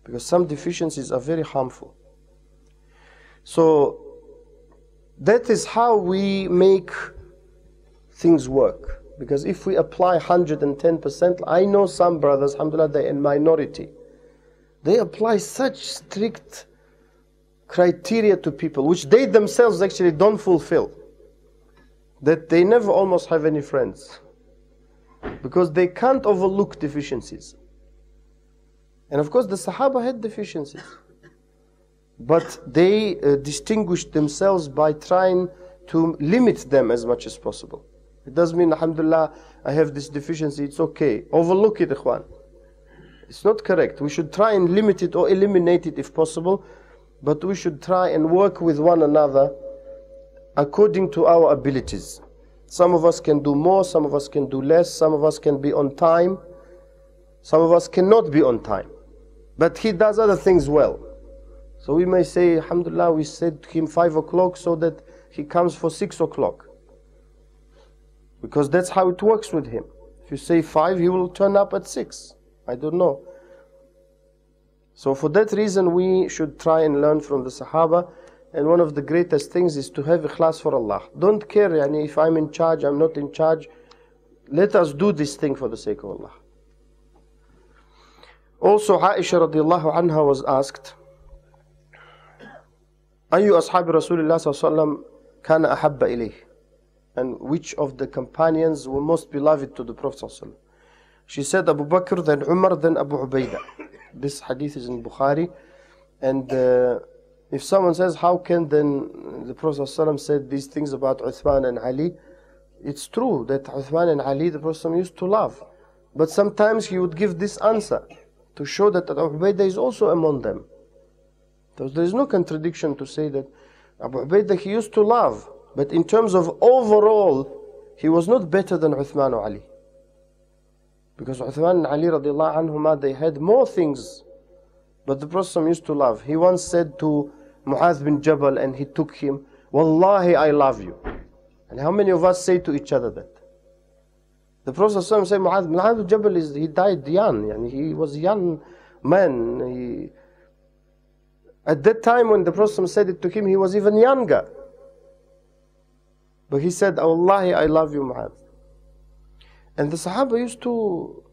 Because some deficiencies are very harmful. So that is how we make things work. Because if we apply 110%, I know some brothers, alhamdulillah, they're in minority. They apply such strict criteria to people, which they themselves actually don't fulfill. That they never almost have any friends. Because they can't overlook deficiencies. And of course the Sahaba had deficiencies. But they distinguished themselves by trying to limit them as much as possible. It doesn't mean, alhamdulillah, I have this deficiency, it's okay. Overlook it, ikhwan. It's not correct. We should try and limit it or eliminate it if possible. But we should try and work with one another according to our abilities. Some of us can do more, some of us can do less, some of us can be on time, some of us cannot be on time. But he does other things well. So we may say, alhamdulillah, we said to him 5 o'clock so that he comes for 6 o'clock. Because that's how it works with him. If you say 5, he will turn up at 6. I don't know. So for that reason, we should try and learn from the Sahaba. And one of the greatest things is to have ikhlas for Allah. Don't care if I'm in charge, I'm not in charge. Let us do this thing for the sake of Allah. Also, Aisha radiallahu anha was asked, Ayu ashabi Rasulullah sallallahu alaihi wasallam kana ahabba ilayh? And which of the companions were most beloved to the Prophet sallallahu alaihi wasallam? She said Abu Bakr, then Umar, then Abu Ubaidah. This hadith is in Bukhari. And if someone says, how can then the Prophet sallallahu alaihi wasallam said these things about Uthman and Ali? It's true that Uthman and Ali the Prophet used to love. But sometimes he would give this answer to show that Abu Ubaidah is also among them. So there is no contradiction to say that Abu Ubaidah he used to love, but in terms of overall, he was not better than Uthman or Ali. Because Uthman and Ali radiallahu anhuma, they had more things, but the Prophet used to love. He once said to Mu'adh bin Jabal, and he took him, Wallahi, I love you. And how many of us say to each other that? The Prophet said, Mu'adh bin Jabal, he died young, and he was a young man. At that time when the Prophet said it to him, he was even younger. But he said, Wallahi, I love you, Mu'adh. And the Sahaba used to,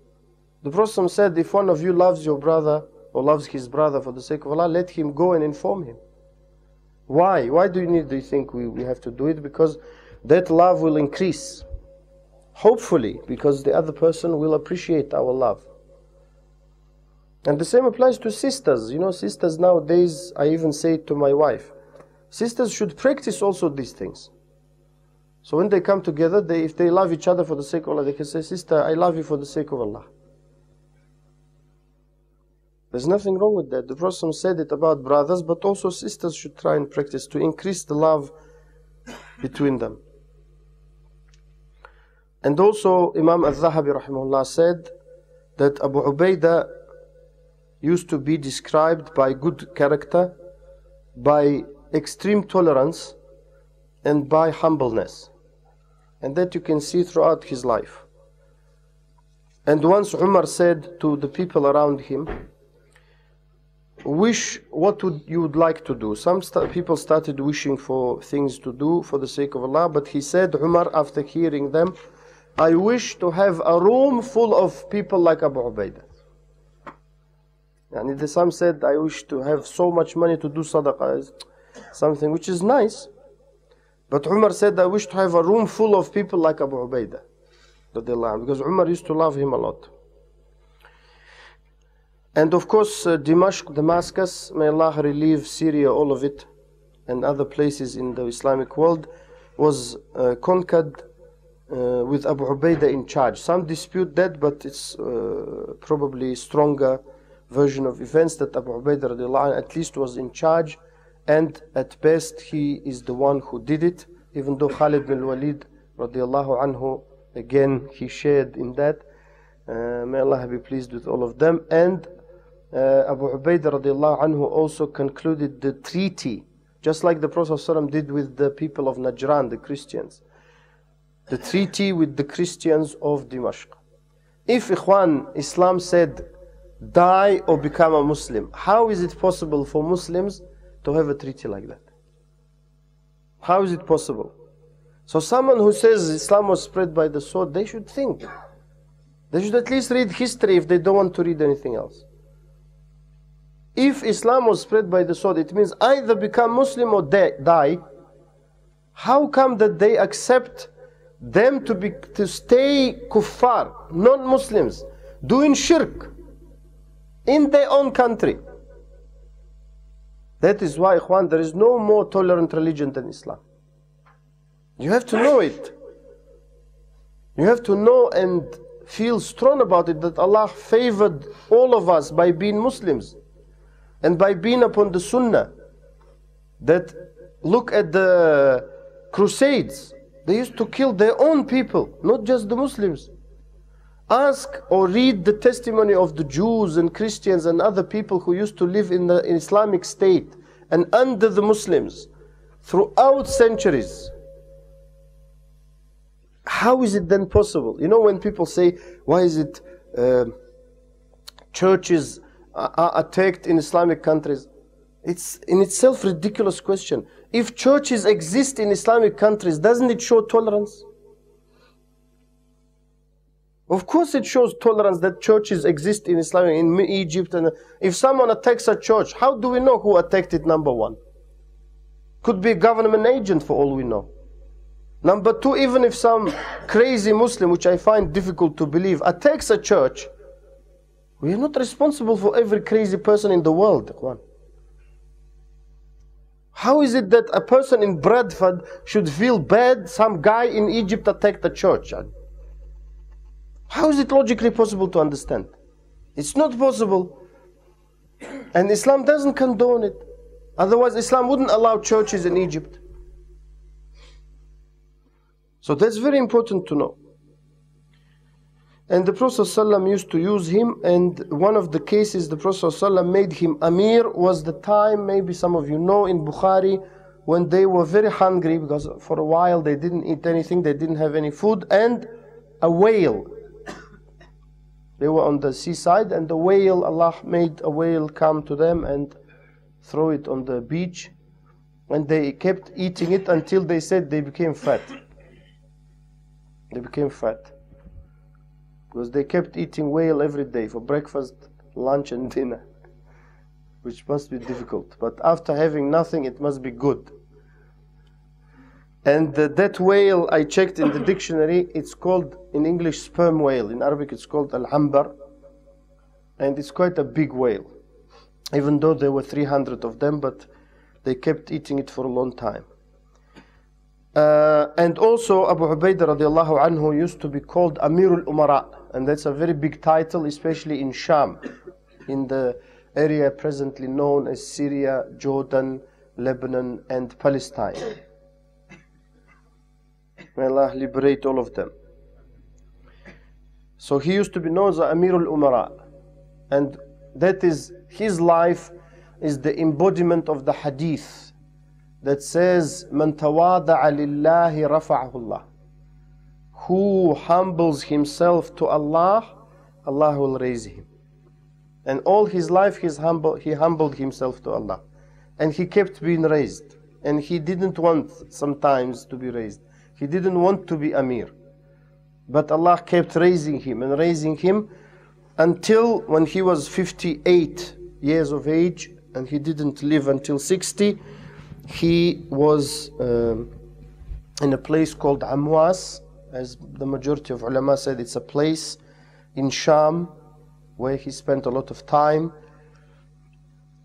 the Prophet said, if one of you loves your brother, or loves his brother for the sake of Allah, let him go and inform him. Why? Why do you think we have to do it? Because that love will increase. Hopefully, because the other person will appreciate our love. And the same applies to sisters. You know, sisters nowadays, I even say it to my wife, sisters should practice also these things. So when they come together, if they love each other for the sake of Allah, they can say, sister, I love you for the sake of Allah. There's nothing wrong with that. The Prophet said it about brothers, but also sisters should try and practice to increase the love between them. And also Imam al-Zahabi rahimahullah said that Abu Ubaidah used to be described by good character, by extreme tolerance, and by humbleness. And that you can see throughout his life. And once Umar said to the people around him, wish what you would like to do. Some people started wishing for things to do for the sake of Allah, but he said, Umar, after hearing them, I wish to have a room full of people like Abu Ubaidah. And some said, I wish to have so much money to do sadaqah, something which is nice. But Umar said, I wish to have a room full of people like Abu Ubaidah. Because Umar used to love him a lot. And of course, Damascus, may Allah relieve Syria, all of it, and other places in the Islamic world, was conquered with Abu Ubaidah in charge. Some dispute that, but it's probably stronger version of events that Abu Ubaidah radiallahu anh, at least was in charge, and at best he is the one who did it, even though Khalid bin Walid radiallahu anhu, again he shared in that. May Allah be pleased with all of them. And Abu Ubaidah radiallahu anhu also concluded the treaty, just like the Prophet ﷺ did with the people of Najran, the Christians. The treaty with the Christians of Damascus. If Ikhwan, Islam said, die or become a Muslim, how is it possible for Muslims to have a treaty like that? How is it possible? So someone who says Islam was spread by the sword, they should think. They should at least read history if they don't want to read anything else. If Islam was spread by the sword, it means either become Muslim or die. How come that they accept them to stay kuffar, non-Muslims, doing shirk in their own country? That is why, Ikhwan, there is no more tolerant religion than Islam. You have to know it. You have to know and feel strong about it, that Allah favored all of us by being Muslims and by being upon the Sunnah. That look at the crusades. They used to kill their own people, not just the Muslims. Ask or read the testimony of the Jews and Christians and other people who used to live in the Islamic state and under the Muslims throughout centuries. How is it then possible? You know, when people say, why is it churches are attacked in Islamic countries? It's in itself a ridiculous question. If churches exist in Islamic countries, doesn't it show tolerance? Of course it shows tolerance that churches exist in Islam, in Egypt. And if someone attacks a church, how do we know who attacked it, number one? Could be a government agent for all we know. Number two, even if some crazy Muslim, which I find difficult to believe, attacks a church, we are not responsible for every crazy person in the world. How is it that a person in Bradford should feel bad some guy in Egypt attacked a church? How is it logically possible to understand? It's not possible. And Islam doesn't condone it. Otherwise Islam wouldn't allow churches in Egypt. So that's very important to know. And the Prophet ﷺ used to use him, and one of the cases the Prophet ﷺ made him Amir was the time, maybe some of you know, in Bukhari, when they were very hungry because for a while they didn't eat anything, they didn't have any food, and a whale. They were on the seaside, and the whale, Allah made a whale come to them and throw it on the beach, and they kept eating it until they said they became fat. They became fat. Because they kept eating whale every day for breakfast, lunch and dinner. Which must be difficult. But after having nothing, it must be good. And that whale, I checked in the dictionary, it's called in English sperm whale. In Arabic it's called al-Ambar. And it's quite a big whale. Even though there were 300 of them, but they kept eating it for a long time. And also Abu Ubaidah radiallahu anhu used to be called Amirul Umara. And that's a very big title, especially in Sham, in the area presently known as Syria, Jordan, Lebanon and Palestine. May Allah liberate all of them. So he used to be known as Amirul Umara. And that is, his life is the embodiment of the hadith that says, Man tawada'a lillahi rafa'ahu Allah. Who humbles himself to Allah, Allah will raise him. And all his life he humbled himself to Allah. And he kept being raised. And he didn't want sometimes to be raised. He didn't want to be Amir. But Allah kept raising him and raising him until when he was 58 years of age, and he didn't live until 60. He was in a place called Amwas, as the majority of ulama said, it's a place in Sham where he spent a lot of time.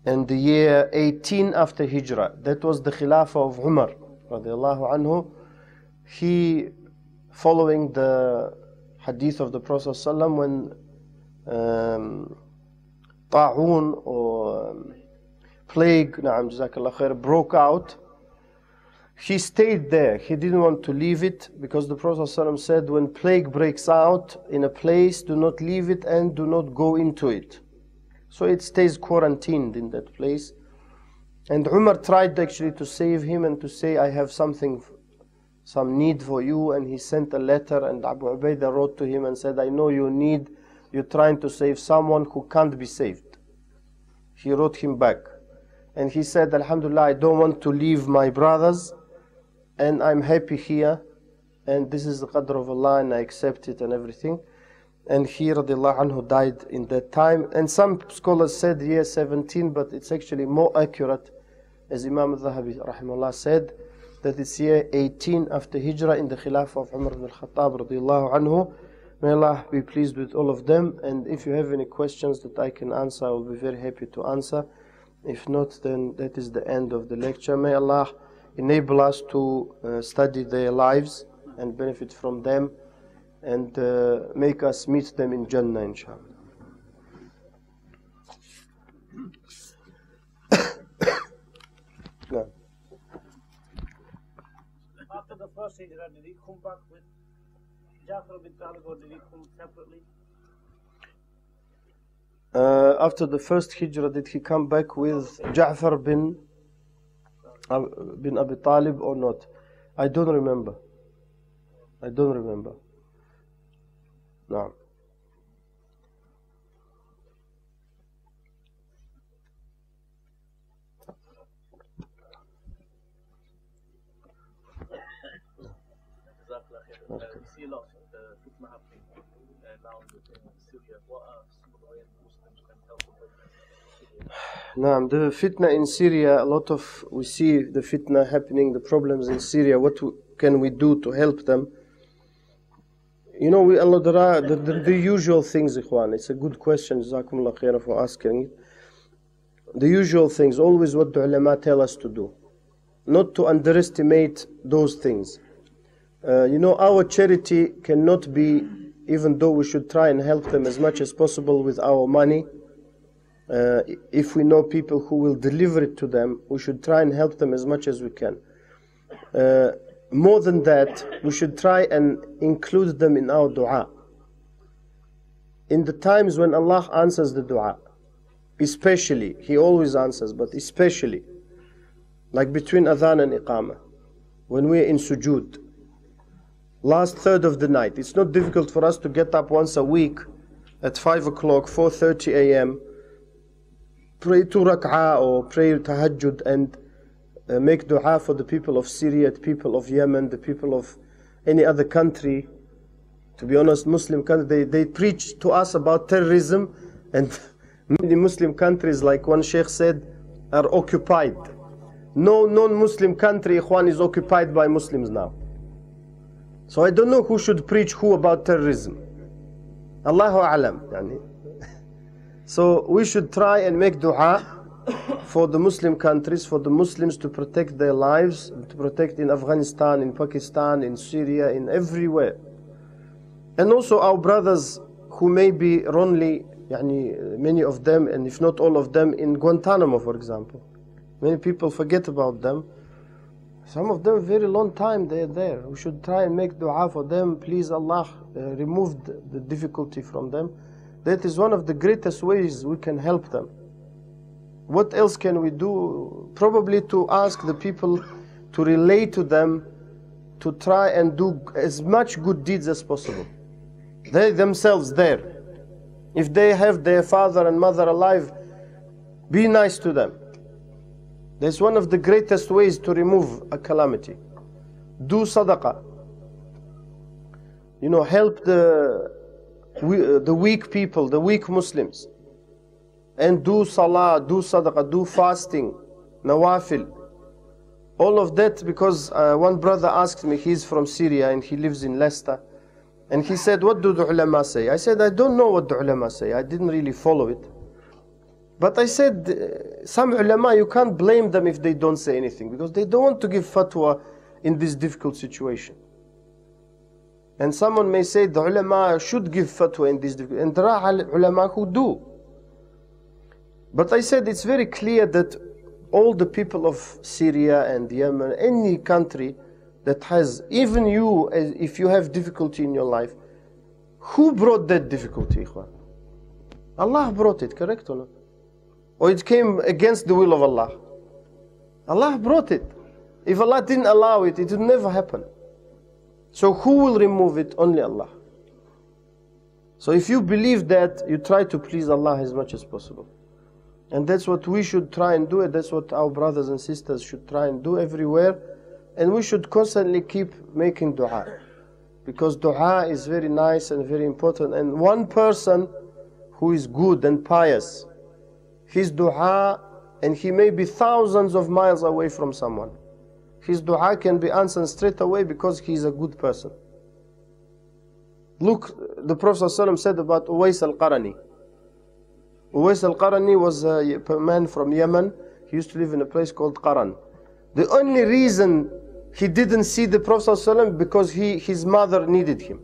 And the year 18 after Hijrah, that was the Khilafah of Umar radiallahu anhu. He, following the hadith of the Prophet ﷺ, when ta'un or plague, na'am, jazakallah khair, broke out, he stayed there. He didn't want to leave it, because the Prophet ﷺ said, when plague breaks out in a place, do not leave it and do not go into it. So it stays quarantined in that place. And Umar tried actually to save him and to say, I have something, some need for you. And he sent a letter, and Abu Ubaidah wrote to him and said, I know you need, you're trying to save someone who can't be saved. He wrote him back. And he said, Alhamdulillah, I don't want to leave my brothers, and I'm happy here, and this is the qadr of Allah, and I accept it and everything. And he, radiallahu anhu, died in that time. And some scholars said year 17, but it's actually more accurate, as Imam al-Zahabi rahimahullah said, that it's year 18 after Hijrah in the Khilafah of Umar ibn al-Khattab radiallahu anhu. May Allah be pleased with all of them. And if you have any questions that I can answer, I will be very happy to answer. If not, then that is the end of the lecture. May Allah enable us to study their lives and benefit from them, and make us meet them in Jannah, inshallah. No. first hijrah, did he come back with Ja'far bin Talib or did he come separately? After the first hijrah, did he come back with Ja'far bin Abi Talib or not? I don't remember. No. We see a lot of fitna happening now in Syria. What are some of the ways Muslims can help with The fitna in Syria, we see the fitna happening, the problems in Syria. What can we do to help them? You know, the usual things, Ikhwan. It's a good question, Jazakumullah khairah for asking it. The usual things, always what the ulama tell us to do. Not to underestimate those things. Our charity cannot be, even though we should try and help them as much as possible with our money, if we know people who will deliver it to them, we should try and help them as much as we can. More than that, we should try and include them in our dua. In the times when Allah answers the dua, especially, He always answers, but especially, like between adhan and iqamah, when we are in sujood, last third of the night. It's not difficult for us to get up once a week at 5 o'clock, 4:30 a.m., pray 2 rak'ah or pray tahajjud and make dua for the people of Syria, the people of Yemen, the people of any other country. To be honest, Muslim countries, they preach to us about terrorism, and many Muslim countries, like one sheikh said, are occupied. No non-Muslim country, Ikhwan, is occupied by Muslims now. So I don't know who should preach who about terrorism. Allahu a'lam. So we should try and make dua for the Muslim countries, for the Muslims to protect their lives, to protect in Afghanistan, in Pakistan, in Syria, in everywhere. And also our brothers who may be wrongly, many of them, and if not all of them, in Guantanamo, for example. Many people forget about them. Some of them, very long time they are there. We should try and make dua for them. Please Allah, remove the difficulty from them. That is one of the greatest ways we can help them. What else can we do? Probably to ask the people to relate to them, to try and do as much good deeds as possible. They themselves there. If they have their father and mother alive, be nice to them. That's one of the greatest ways to remove a calamity. Do sadaqah. Help the weak people, the weak Muslims. And do salah, do sadaqah, do fasting, nawafil. All of that because one brother asked me, he's from Syria and he lives in Leicester. And he said, what do the ulama say? I said, I don't know what the ulama say. I didn't really follow it. But I said, some ulama, you can't blame them if they don't say anything, because they don't want to give fatwa in this difficult situation. And someone may say the ulama should give fatwa in this difficult, and there are ulama who do. But I said it's very clear that all the people of Syria and Yemen, any country that has, even you, if you have difficulty in your life, who brought that difficulty, Ikhwan? Allah brought it, correct or not? Or it came against the will of Allah? Allah brought it. If Allah didn't allow it, it would never happen. So who will remove it? Only Allah. So if you believe that, you try to please Allah as much as possible. And that's what we should try and do, and that's what our brothers and sisters should try and do everywhere. And we should constantly keep making dua, because dua is very nice and very important. And one person who is good and pious, his dua, and he may be thousands of miles away from someone, his dua can be answered straight away because he is a good person. Look, the Prophet ﷺ said about Uwais al-Qarani. Uwais al-Qarani was a man from Yemen. He used to live in a place called Qaran. The only reason he didn't see the Prophet ﷺ because his mother needed him.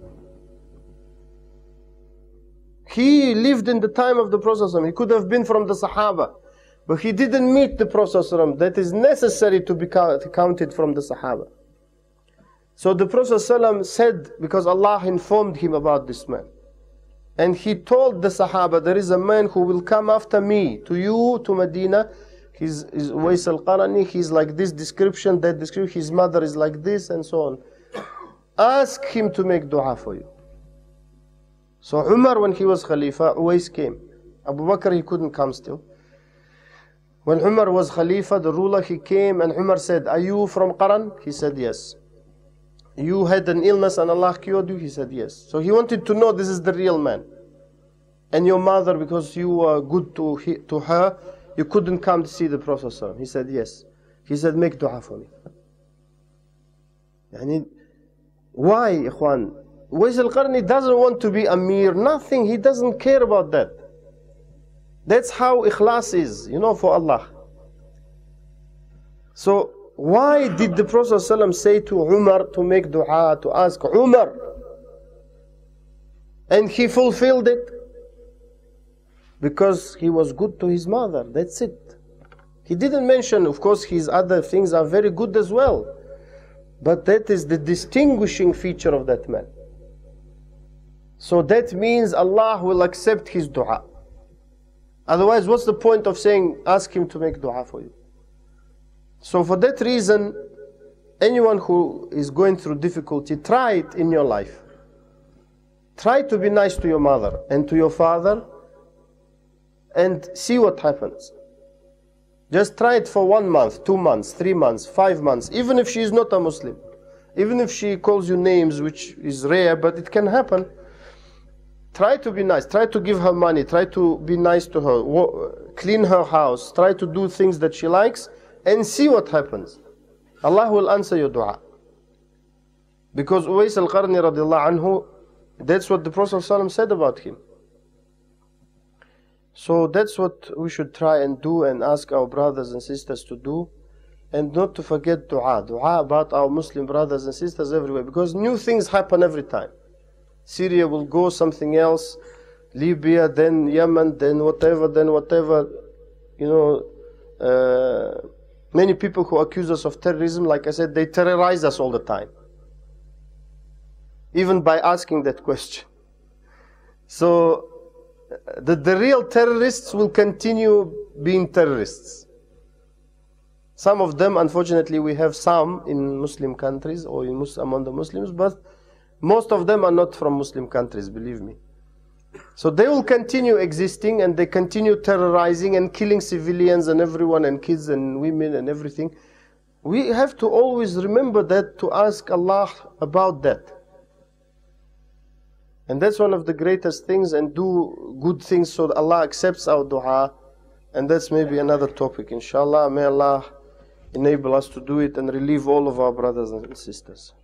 He lived in the time of the Prophet ﷺ. He could have been from the Sahabah, but he didn't meet the Prophet ﷺ. That is necessary to be counted from the Sahabah. So the Prophet ﷺ said, because Allah informed him about this man, and he told the Sahaba, there is a man who will come after me to you, to Medina. He's Uwais al-Qarani, he's like this description, that description, his mother is like this, and so on. Ask him to make dua for you. So Umar, when he was Khalifa, Uwais came. Abu Bakr, he couldn't come still. When Umar was Khalifa, the ruler, he came, and Umar said, are you from Qaran? He said, yes. You had an illness and Allah cured you? He said, yes. So he wanted to know this is the real man. And your mother, because you were good to her, you couldn't come to see the Prophet ﷺ. He said, yes. He said, make dua for me. Why, Ikhwan? Uwais al-Qarni doesn't want to be Amir, nothing. He doesn't care about that. That's how ikhlas is, for Allah. So, why did the Prophet ﷺ say to Umar to make dua, to ask Umar? And he fulfilled it. Because he was good to his mother, that's it. He didn't mention, of course, his other things are very good as well. But that is the distinguishing feature of that man. So that means Allah will accept his dua. Otherwise, what's the point of saying, ask him to make dua for you? So for that reason, anyone who is going through difficulty, try it in your life. Try to be nice to your mother and to your father and see what happens. Just try it for 1 month, 2 months, 3 months, 5 months, even if she is not a Muslim. Even if she calls you names, which is rare, but it can happen. Try to be nice, try to give her money, try to be nice to her, clean her house, try to do things that she likes, and see what happens. Allah will answer your dua. Because Uwais al-Qarni radiallahu anhu, that's what the Prophet ﷺ said about him. So that's what we should try and do and ask our brothers and sisters to do. And not to forget dua. Dua about our Muslim brothers and sisters everywhere. Because new things happen every time. Syria will go something else. Libya, then Yemen, then whatever. Many people who accuse us of terrorism, like I said, they terrorize us all the time. Even by asking that question. So, the real terrorists will continue being terrorists. Some of them, unfortunately, we have some in Muslim countries or among the Muslims, but most of them are not from Muslim countries, believe me. So they will continue existing and they continue terrorizing and killing civilians and everyone and kids and women and everything. We have to always remember that, to ask Allah about that. And that's one of the greatest things, and do good things so that Allah accepts our dua. And that's maybe another topic, inshallah. May Allah enable us to do it and relieve all of our brothers and sisters.